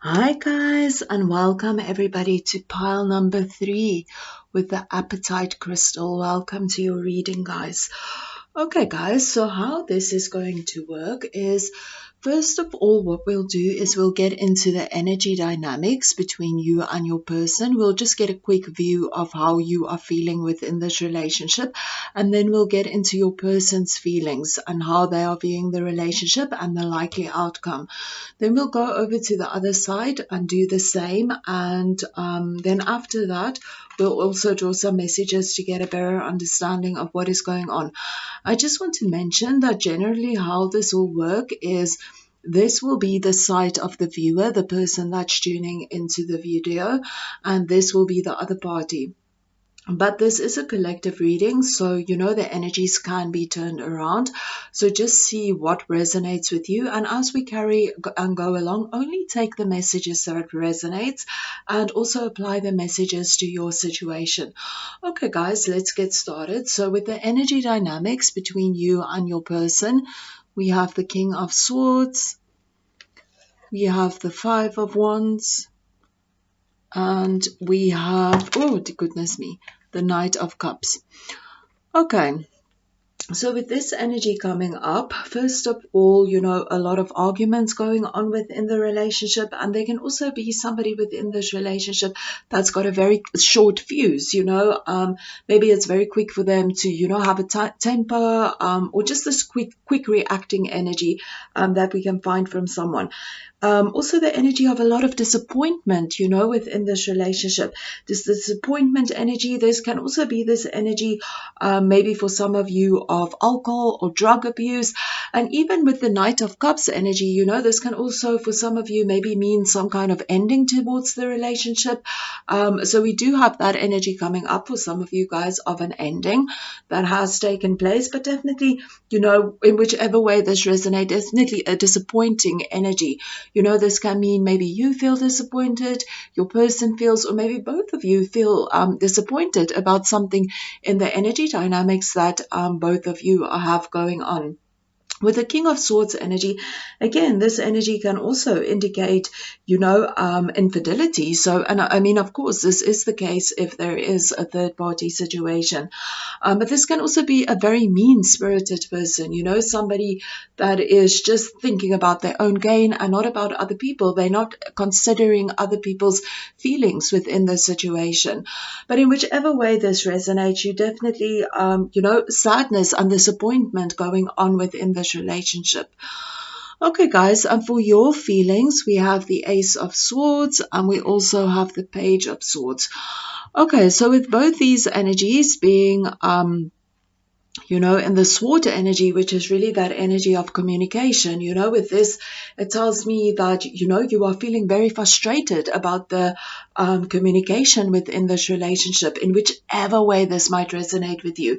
Hi, guys, and welcome everybody to pile number 3 with the Appetite Crystal. Welcome to your reading, guys. Okay, guys, so how this is going to work is, first of all, what we'll do is we'll get into the energy dynamics between you and your person. We'll just get a quick view of how you are feeling within this relationship, and then we'll get into your person's feelings and how they are viewing the relationship and the likely outcome. Then we'll go over to the other side and do the same, and then after that, we'll also draw some messages to get a better understanding of what is going on. I just want to mention that generally how this will work is this will be the side of the viewer, the person that's tuning into the video, and this will be the other party. But this is a collective reading, so the energies can be turned around. So just see what resonates with you. And as we carry and go along, only take the messages that resonates and also apply the messages to your situation. Okay, guys, let's get started. So with the energy dynamics between you and your person, we have the King of Swords, we have the Five of Wands, and we have, oh goodness me, the Knight of Cups. Okay, so with this energy coming up, first of all, a lot of arguments going on within the relationship, and there can also be somebody within this relationship that's got a very short fuse, maybe it's very quick for them to, have a temper, or just this quick reacting energy that we can find from someone. Also the energy of a lot of disappointment, within this relationship. This disappointment energy, this can also be this energy, maybe for some of you, of alcohol or drug abuse. And even with the Knight of Cups energy, this can also for some of you maybe mean some kind of ending towards the relationship. So we do have that energy coming up for some of you guys of an ending that has taken place, but definitely, in whichever way this resonates, definitely a disappointing energy. This can mean maybe you feel disappointed, your person feels, or maybe both of you feel disappointed about something in the energy dynamics that both of you have going on. With the King of Swords energy, again, this energy can also indicate, infidelity. So, and I mean, of course, this is the case if there is a third party situation. But this can also be a very mean-spirited person, somebody that is just thinking about their own gain and not about other people. They're not considering other people's feelings within the situation. But in whichever way this resonates, you definitely, sadness and disappointment going on within this relationship. Okay, guys, and for your feelings, we have the Ace of Swords and we also have the Page of Swords. Okay, so with both these energies being, in the sword energy, which is really that energy of communication, with this, it tells me that, you are feeling very frustrated about the communication within this relationship, in whichever way this might resonate with you.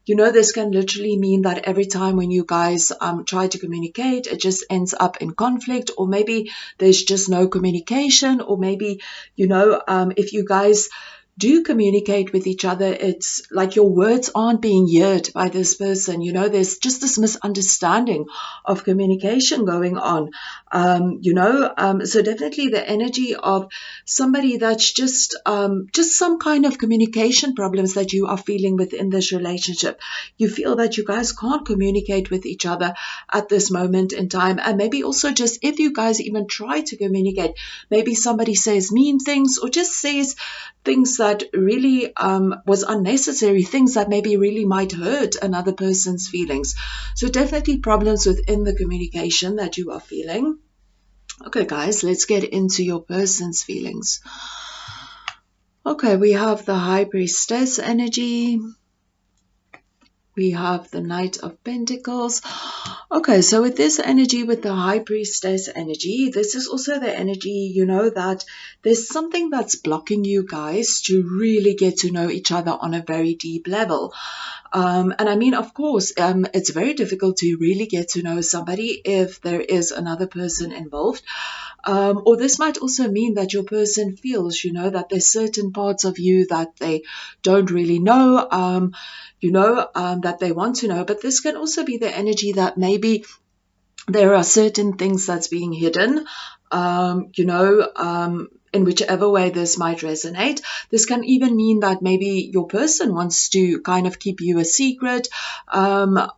This can literally mean that every time when you guys try to communicate, it just ends up in conflict, or maybe there's just no communication, or maybe, if you guys do communicate with each other, it's like your words aren't being heard by this person. There's just this misunderstanding of communication going on. So definitely the energy of somebody that's just some kind of communication problems that you are feeling within this relationship. You feel that you guys can't communicate with each other at this moment in time. And maybe also just if you guys even try to communicate, maybe somebody says mean things or just says things that really was unnecessary, things that maybe really might hurt another person's feelings. So definitely problems within the communication that you are feeling. Okay, guys, let's get into your person's feelings. Okay, we have the High Priestess energy. We have the Knight of Pentacles. Okay, so with this energy, with the High Priestess energy, this is also the energy, that there's something that's blocking you guys to really get to know each other on a very deep level. And I mean, of course, it's very difficult to really get to know somebody if there is another person involved. Or this might also mean that your person feels, that there's certain parts of you that they don't really know, that they want to know. But this can also be the energy that maybe there are certain things that's being hidden, in whichever way this might resonate. This can even mean that maybe your person wants to kind of keep you a secret, but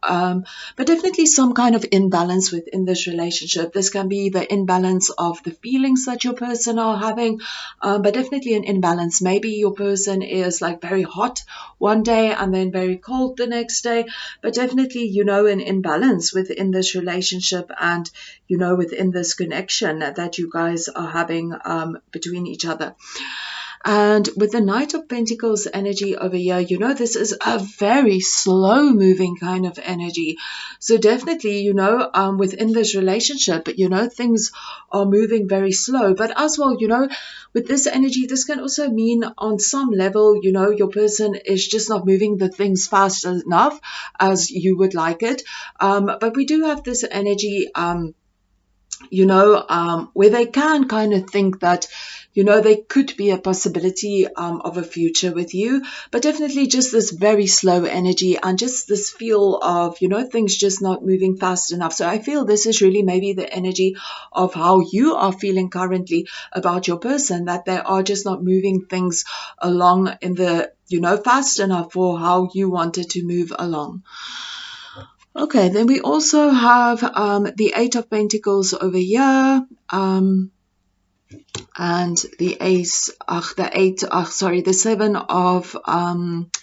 definitely some kind of imbalance within this relationship. This can be the imbalance of the feelings that your person are having, but definitely an imbalance. Maybe your person is like very hot one day and then very cold the next day, but definitely, an imbalance within this relationship and, within this connection that you guys are having between each other. And with the Knight of Pentacles energy over here, you know, this is a very slow moving kind of energy. So definitely, you know, within this relationship, you know, things are moving very slow. But as well, you know, with this energy, this can also mean on some level, you know, your person is just not moving the things fast enough as you would like it. But we do have this energy, you know, where they can kind of think that, you know, there could be a possibility of a future with you, but definitely just this very slow energy and just this feel of, you know, things just not moving fast enough. So I feel this is really maybe the energy of how you are feeling currently about your person, that they are just not moving things along in the, you know, fast enough for how you wanted to move along. Okay, then we also have the Eight of Pentacles over here, and the the Seven of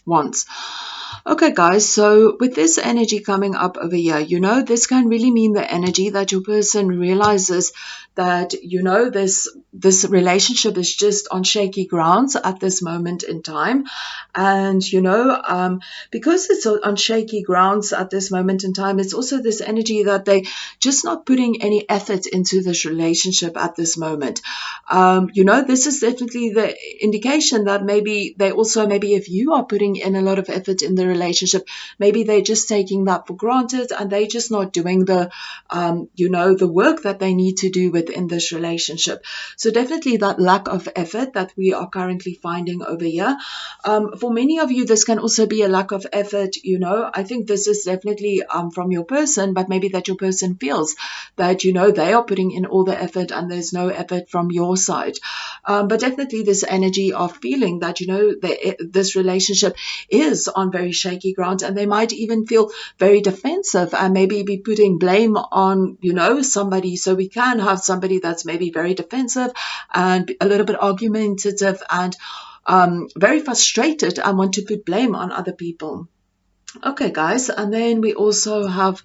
Wands. Okay, guys, so with this energy coming up over here, you know, this can really mean the energy that your person realizes that, you know, this relationship is just on shaky grounds at this moment in time. And, you know, because it's on shaky grounds at this moment in time, it's also this energy that they just not putting any effort into this relationship at this moment. You know, this is definitely the indication that maybe they also, maybe if you are putting in a lot of effort in the relationship, maybe they're just taking that for granted and they're just not doing the, you know, the work that they need to do within this relationship. So definitely that lack of effort that we are currently finding over here. For many of you, this can also be a lack of effort, you know. I think this is definitely from your person, but maybe that your person feels that, you know, they are putting in all the effort and there's no effort from your side. But definitely this energy of feeling that, you know, this relationship is on very shaky ground, and they might even feel very defensive and maybe be putting blame on, you know, somebody. So we can have somebody that's maybe very defensive and a little bit argumentative and very frustrated and want to put blame on other people. Okay, guys, and then we also have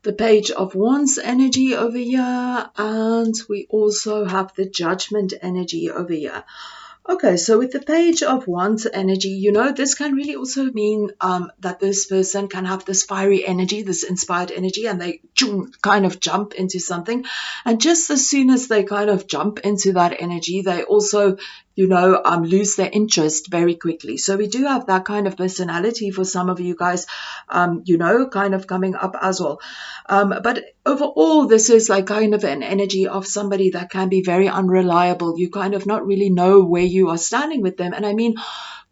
the Page of Wands energy over here, and we also have the Judgment energy over here. Okay, so with the Page of Wands energy, you know, this can really also mean that this person can have this fiery energy, this inspired energy, and they kind of jump into something. And just as soon as they kind of jump into that energy, they also, you know, lose their interest very quickly. So we do have that kind of personality for some of you guys, you know, kind of coming up as well. But overall, this is like kind of an energy of somebody that can be very unreliable. You kind of not really know where you are standing with them. And I mean,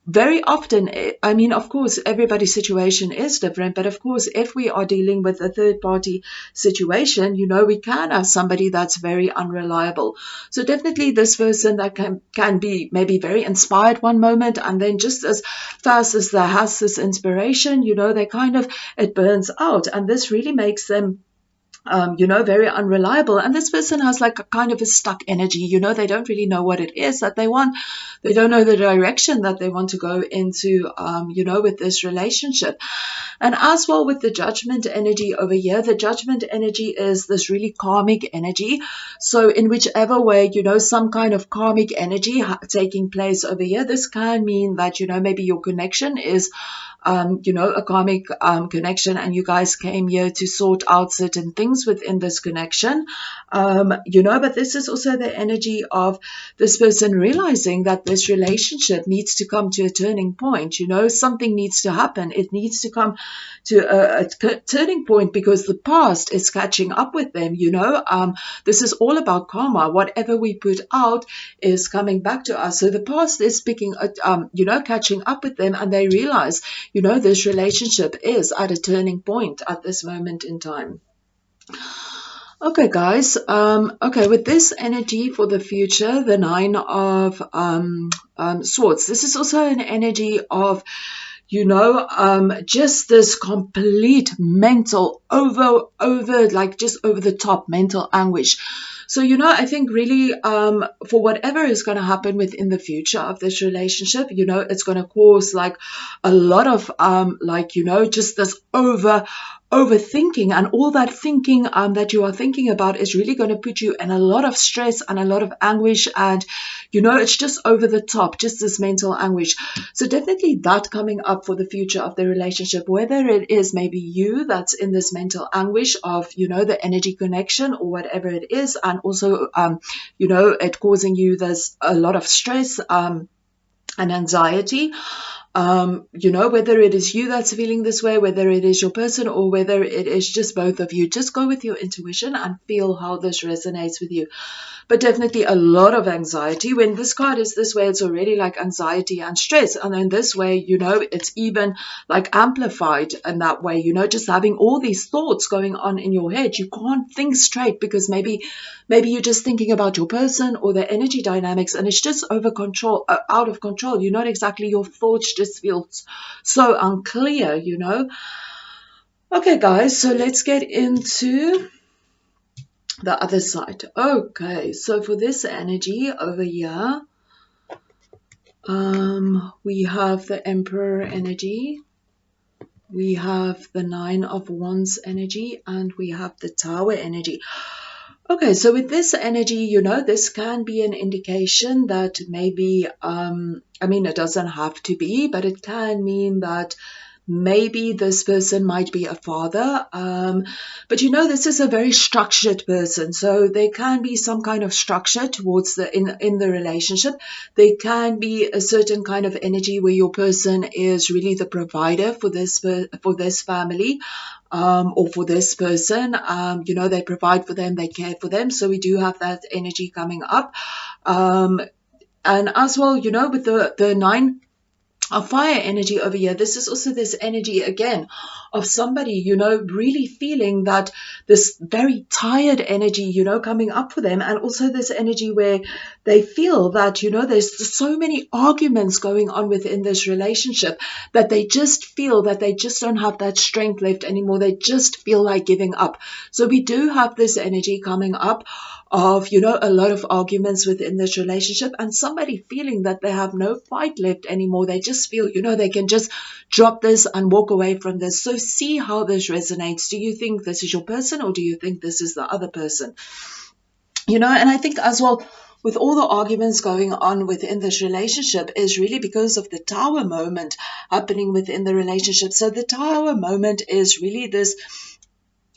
very often, I mean, of course, everybody's situation is different, but of course, if we are dealing with a third party situation, you know, we can have somebody that's very unreliable. So definitely this person that can be maybe very inspired one moment, and then just as fast as they has this inspiration, you know, they kind of, it burns out, and this really makes them you know, very unreliable. And this person has like a kind of a stuck energy, you know, they don't really know what it is that they want. They don't know the direction that they want to go into, you know, with this relationship. And as well with the Judgment energy over here, the Judgment energy is this really karmic energy. So in whichever way, you know, some kind of karmic energy taking place over here, this can mean that, you know, maybe your connection is you know, a karmic connection, and you guys came here to sort out certain things within this connection, you know, but this is also the energy of this person realizing that this relationship needs to come to a turning point, you know, something needs to happen. It needs to come to a turning point because the past is catching up with them, you know. This is all about karma. Whatever we put out is coming back to us. So the past is picking, you know, catching up with them, and they realize, you know, this relationship is at a turning point at this moment in time. Okay, guys. Okay, with this energy for the future, the Nine of Swords. This is also an energy of, you know, just this complete mental like just over the top mental anguish. So, you know, I think really for whatever is going to happen within the future of this relationship, you know, it's going to cause like a lot of like, you know, just this overthinking, and all that thinking that you are thinking about is really going to put you in a lot of stress and a lot of anguish, and it's just over the top, just this mental anguish. So definitely that coming up for the future of the relationship, whether it is maybe you that's in this mental anguish of the energy connection or whatever it is, and also it causing you there's a lot of stress and anxiety. Whether it is you that's feeling this way, whether it is your person, or whether it is just both of you, just go with your intuition and feel how this resonates with you. But definitely a lot of anxiety. When this card is this way, it's already like anxiety and stress. And in this way, it's even like amplified in that way, just having all these thoughts going on in your head. You can't think straight because maybe you're just thinking about your person or their energy dynamics, and it's just out of control. You're not exactly, your thoughts just feel so unclear, Okay, guys, so let's get into the other side. Okay, so for this energy over here, we have the Emperor energy, we have the Nine of Wands energy, and we have the Tower energy. Okay, so with this energy, this can be an indication that maybe, it doesn't have to be, but it can mean that maybe this person might be a father, but this is a very structured person, so there can be some kind of structure towards in the relationship. There can be a certain kind of energy where your person is really the provider for this family, or for this person. They provide for them, they care for them, so we do have that energy coming up, and as well, with the Nine of Fire energy over here, this is also this energy again of somebody, really feeling that this very tired energy, coming up for them, and also this energy where they feel that, there's so many arguments going on within this relationship that they just feel that they just don't have that strength left anymore. They just feel like giving up. So we do have this energy coming up of, a lot of arguments within this relationship, and somebody feeling that they have no fight left anymore. They just feel, they can just drop this and walk away from this. So see how this resonates. Do you think this is your person, or do you think this is the other person? And I think as well, with all the arguments going on within this relationship is really because of the Tower moment happening within the relationship. So the Tower moment is really this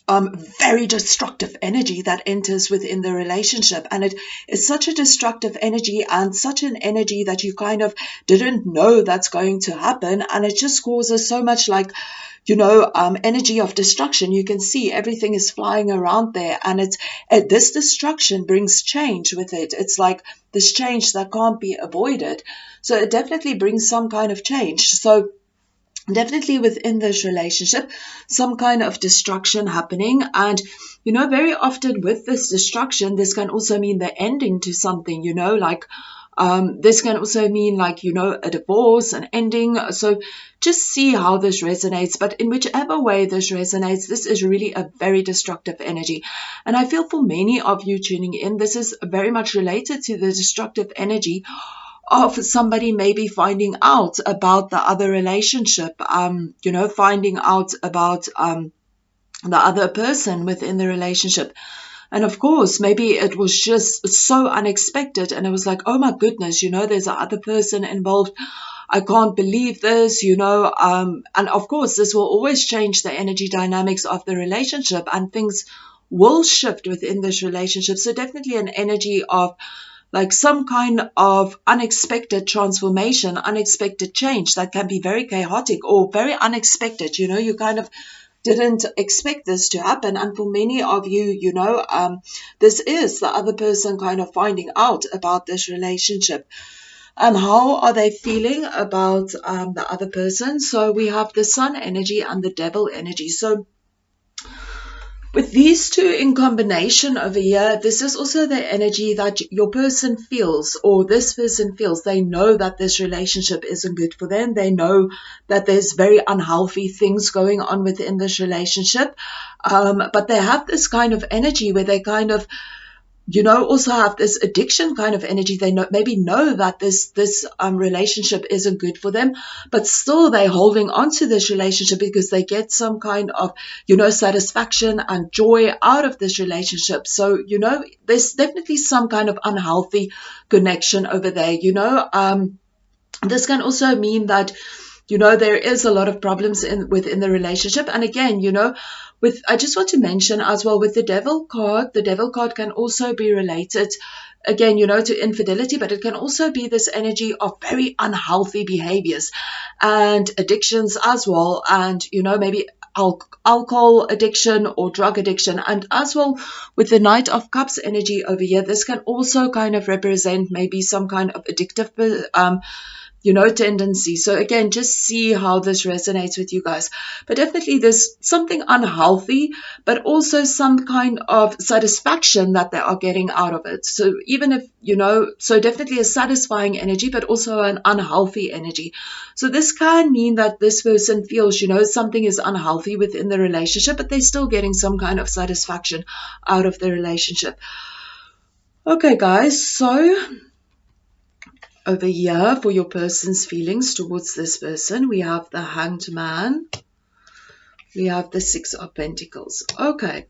very destructive energy that enters within the relationship, and it is such a destructive energy, and such an energy that you kind of didn't know that's going to happen, and it just causes so much like energy of destruction. You can see everything is flying around there, and this destruction brings change with it. It's like this change that can't be avoided, so it definitely brings some kind of change. So definitely within this relationship, some kind of destruction happening. And very often with this destruction, this can also mean the ending to something, this can also mean like, a divorce, an ending. So just see how this resonates. But in whichever way this resonates, this is really a very destructive energy. And I feel for many of you tuning in, this is very much related to the destructive energy of somebody maybe finding out about the other relationship, finding out about the other person within the relationship. And of course, maybe it was just so unexpected, and it was like, oh my goodness, there's another person involved. I can't believe this, and of course, this will always change the energy dynamics of the relationship, and things will shift within this relationship. So definitely an energy of like some kind of unexpected transformation, unexpected change that can be very chaotic or very unexpected. You kind of didn't expect this to happen. And for many of you, this is the other person kind of finding out about this relationship. And how are they feeling about the other person? So we have the Sun energy and the Devil energy. So with these two in combination over here, this is also the energy that your person feels, or this person feels. They know that this relationship isn't good for them. They know that there's very unhealthy things going on within this relationship. But they have this kind of energy where they kind of also have this addiction kind of energy. They maybe know that this relationship isn't good for them, but still they're holding on to this relationship because they get some kind of, satisfaction and joy out of this relationship. So, there's definitely some kind of unhealthy connection over there, This can also mean that, there is a lot of problems within the relationship. And again, I just want to mention as well with the devil card can also be related again, to infidelity, but it can also be this energy of very unhealthy behaviors and addictions as well. And, maybe alcohol addiction or drug addiction. And as well with the Knight of Cups energy over here, this can also kind of represent maybe some kind of addictive tendency. So again, just see how this resonates with you guys. But definitely there's something unhealthy, but also some kind of satisfaction that they are getting out of it. So even if, so definitely a satisfying energy, but also an unhealthy energy. So this can mean that this person feels, something is unhealthy within the relationship, but they're still getting some kind of satisfaction out of the relationship. Okay, guys, so over here for your person's feelings towards this person, we have the Hanged Man. We have the Six of Pentacles. Okay.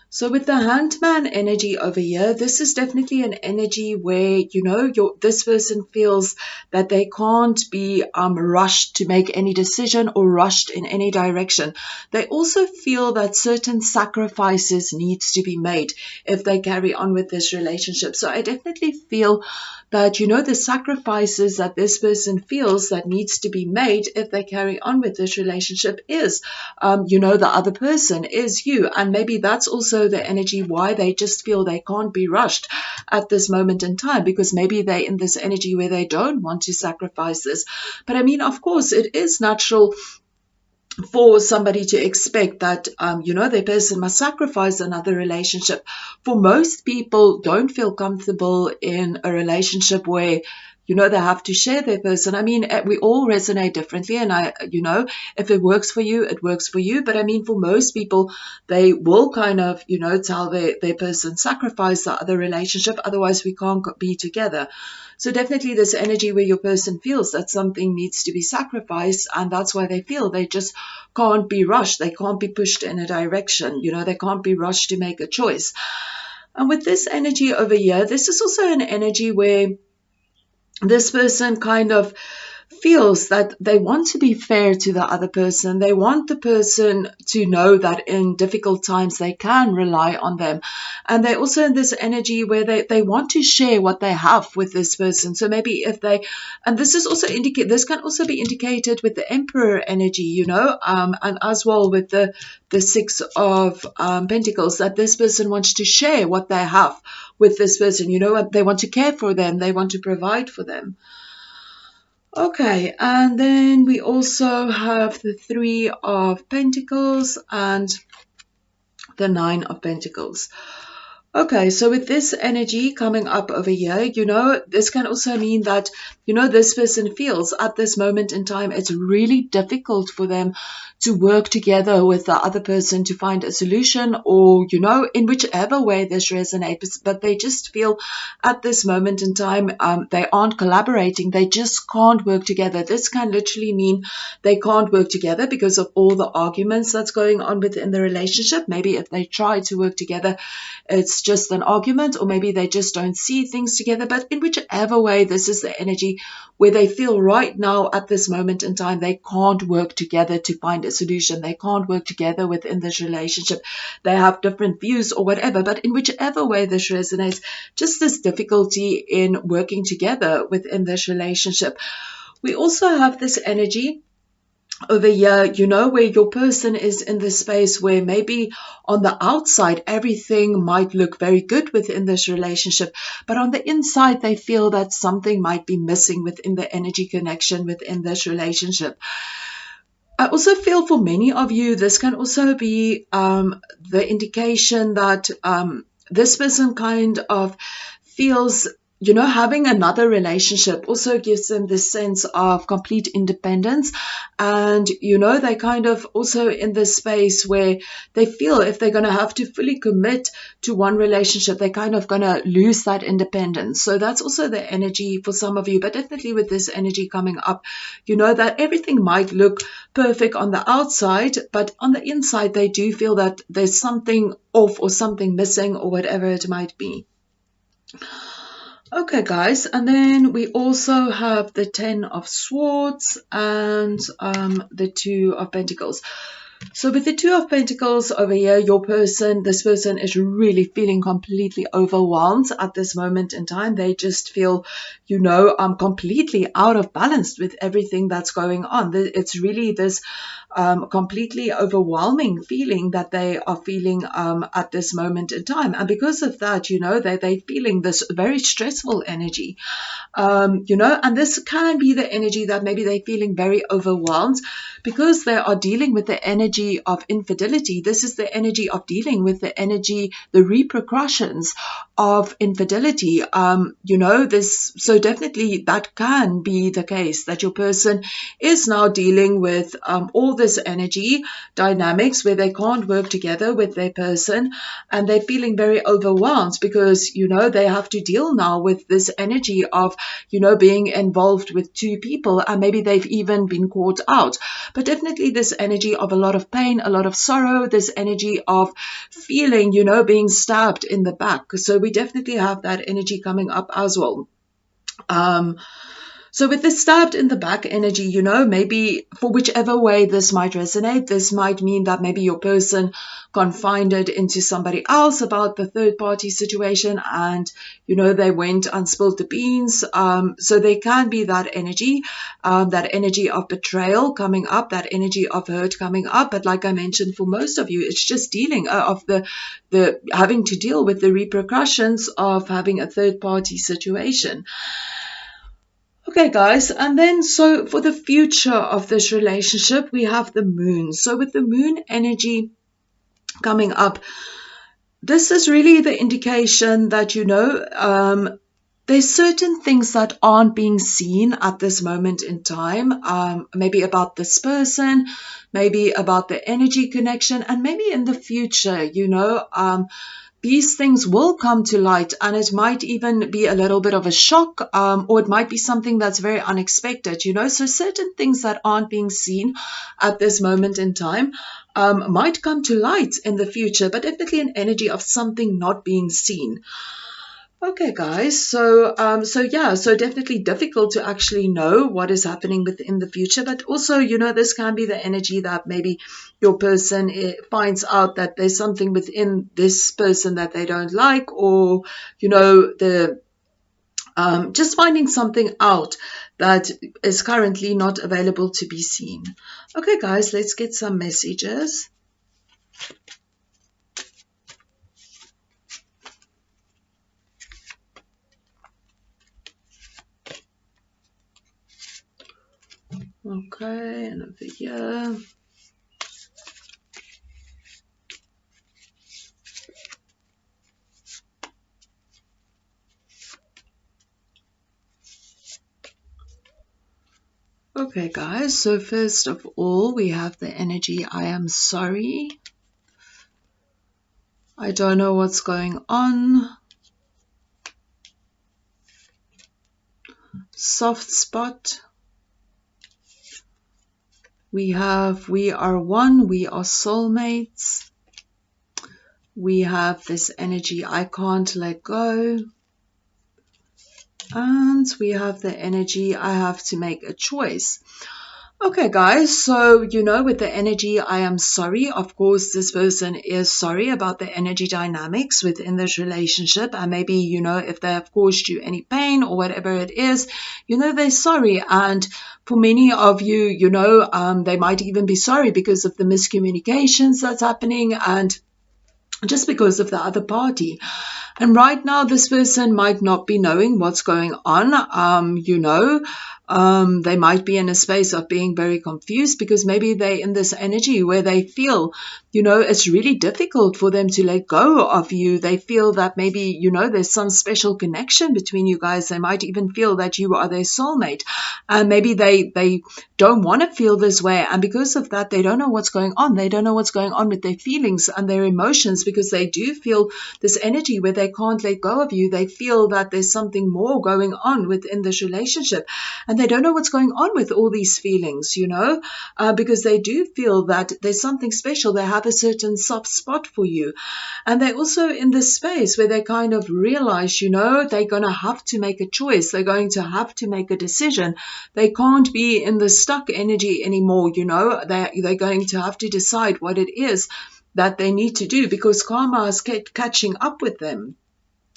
So with the Hanged Man energy over here, this is definitely an energy where, this person feels that they can't be rushed to make any decision or rushed in any direction. They also feel that certain sacrifices needs to be made if they carry on with this relationship. So I definitely feel that, the sacrifices that this person feels that needs to be made if they carry on with this relationship is, the other person is you. And maybe that's also the energy why they just feel they can't be rushed at this moment in time, because maybe they're in this energy where they don't want to sacrifice this. But I mean, of course, it is natural for somebody to expect that, their person must sacrifice another relationship. For most people, don't feel comfortable in a relationship where, they have to share their person. I mean, we all resonate differently. And if it works for you, it works for you. But I mean, for most people, they will kind of, tell their person, sacrifice the other relationship. Otherwise, we can't be together. So definitely this energy where your person feels that something needs to be sacrificed, and that's why they feel they just can't be rushed. They can't be pushed in a direction. They can't be rushed to make a choice. And with this energy over here, this is also an energy where this person kind of feels that they want to be fair to the other person. They want the person to know that in difficult times they can rely on them. And they're also in this energy where they want to share what they have with this person. So maybe if they, and this is also this can also be indicated with the Emperor energy, and as well with the Six of Pentacles, that this person wants to share what they have with this person. They want to care for them. They want to provide for them. Okay, and then we also have the Three of Pentacles and the Nine of Pentacles. Okay, so with this energy coming up over here, this can also mean that, this person feels at this moment in time, it's really difficult for them to work together with the other person to find a solution, or, in whichever way this resonates, but they just feel at this moment in time, they aren't collaborating. They just can't work together. This can literally mean they can't work together because of all the arguments that's going on within the relationship. Maybe if they try to work together, it's just an argument, or maybe they just don't see things together. But in whichever way, this is the energy where they feel right now at this moment in time, they can't work together to find a solution. They can't work together within this relationship. They have different views or whatever, but in whichever way this resonates, just this difficulty in working together within this relationship. We also have this energy over here, where your person is in this space where maybe on the outside, everything might look very good within this relationship, but on the inside, they feel that something might be missing within the energy connection within this relationship. I also feel for many of you, this can also be the indication that this person kind of feels having another relationship also gives them this sense of complete independence. And, they kind of also in this space where they feel if they're going to have to fully commit to one relationship, they're kind of going to lose that independence. So that's also the energy for some of you. But definitely with this energy coming up, that everything might look perfect on the outside, but on the inside, they do feel that there's something off or something missing or whatever it might be. Okay, guys, and then we also have the 10 of Swords and the 2 of Pentacles. So with the 2 of Pentacles over here, this person is really feeling completely overwhelmed at this moment in time. They just feel, completely out of balance with everything that's going on. It's really this completely overwhelming feeling that they are feeling at this moment in time. And because of that, they're feeling this very stressful energy. And this can be the energy that maybe they're feeling very overwhelmed because they are dealing with the energy of infidelity. This is the energy of dealing with the repercussions of infidelity. So definitely that can be the case that your person is now dealing with all this energy dynamics where they can't work together with their person, and they're feeling very overwhelmed because, they have to deal now with this energy of, being involved with 2 people, and maybe they've even been caught out. But definitely this energy of a lot of pain, a lot of sorrow, this energy of feeling, being stabbed in the back. So we definitely have that energy coming up as well. So with this stabbed in the back energy, maybe for whichever way this might resonate, this might mean that maybe your person confided into somebody else about the third party situation and, they went and spilled the beans. So there can be that energy of betrayal coming up, that energy of hurt coming up. But like I mentioned, for most of you, it's just dealing of the having to deal with the repercussions of having a third party situation. Okay, guys, and then so for the future of this relationship, we have the moon. So with the moon energy coming up, this is really the indication that, there's certain things that aren't being seen at this moment in time, maybe about this person, maybe about the energy connection, and maybe in the future, these things will come to light, and it might even be a little bit of a shock, or it might be something that's very unexpected, so certain things that aren't being seen at this moment in time might come to light in the future, but definitely an energy of something not being seen. Okay, guys, so definitely difficult to actually know what is happening within the future, but also, this can be the energy that maybe your person finds out that there's something within this person that they don't like, or, just finding something out that is currently not available to be seen. Okay, guys, let's get some messages. Okay, and over here. Okay, guys, so first of all, we have the energy, I am sorry. I don't know what's going on. Soft spot. We have we are one, we are soulmates. We have this energy, I can't let go. And we have the energy, I have to make a choice. Okay, guys, so, with the energy, I am sorry. Of course, this person is sorry about the energy dynamics within this relationship. And maybe, if they have caused you any pain or whatever it is, they're sorry. And for many of you, they might even be sorry because of the miscommunications that's happening and just because of the other party. And right now, this person might not be knowing what's going on, They might be in a space of being very confused because maybe they're in this energy where they feel, it's really difficult for them to let go of you. They feel that maybe, there's some special connection between you guys. They might even feel that you are their soulmate. And maybe they don't want to feel this way. And because of that, they don't know what's going on. They don't know what's going on with their feelings and their emotions because they do feel this energy where they can't let go of you. They feel that there's something more going on within this relationship. And they don't know what's going on with all these feelings, because they do feel that there's something special. They have a certain soft spot for you. And they're also in this space where they kind of realize, they're going to have to make a choice. They're going to have to make a decision. They can't be in the stuck energy anymore, They're going to have to decide what it is that they need to do because karma is catching up with them.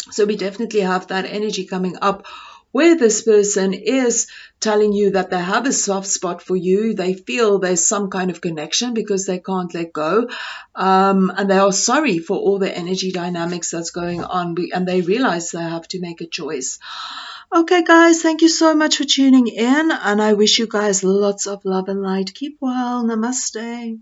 So we definitely have that energy coming up where this person is telling you that they have a soft spot for you. They feel there's some kind of connection because they can't let go. And they are sorry for all the energy dynamics that's going on. And they realize they have to make a choice. Okay, guys, thank you so much for tuning in. And I wish you guys lots of love and light. Keep well. Namaste.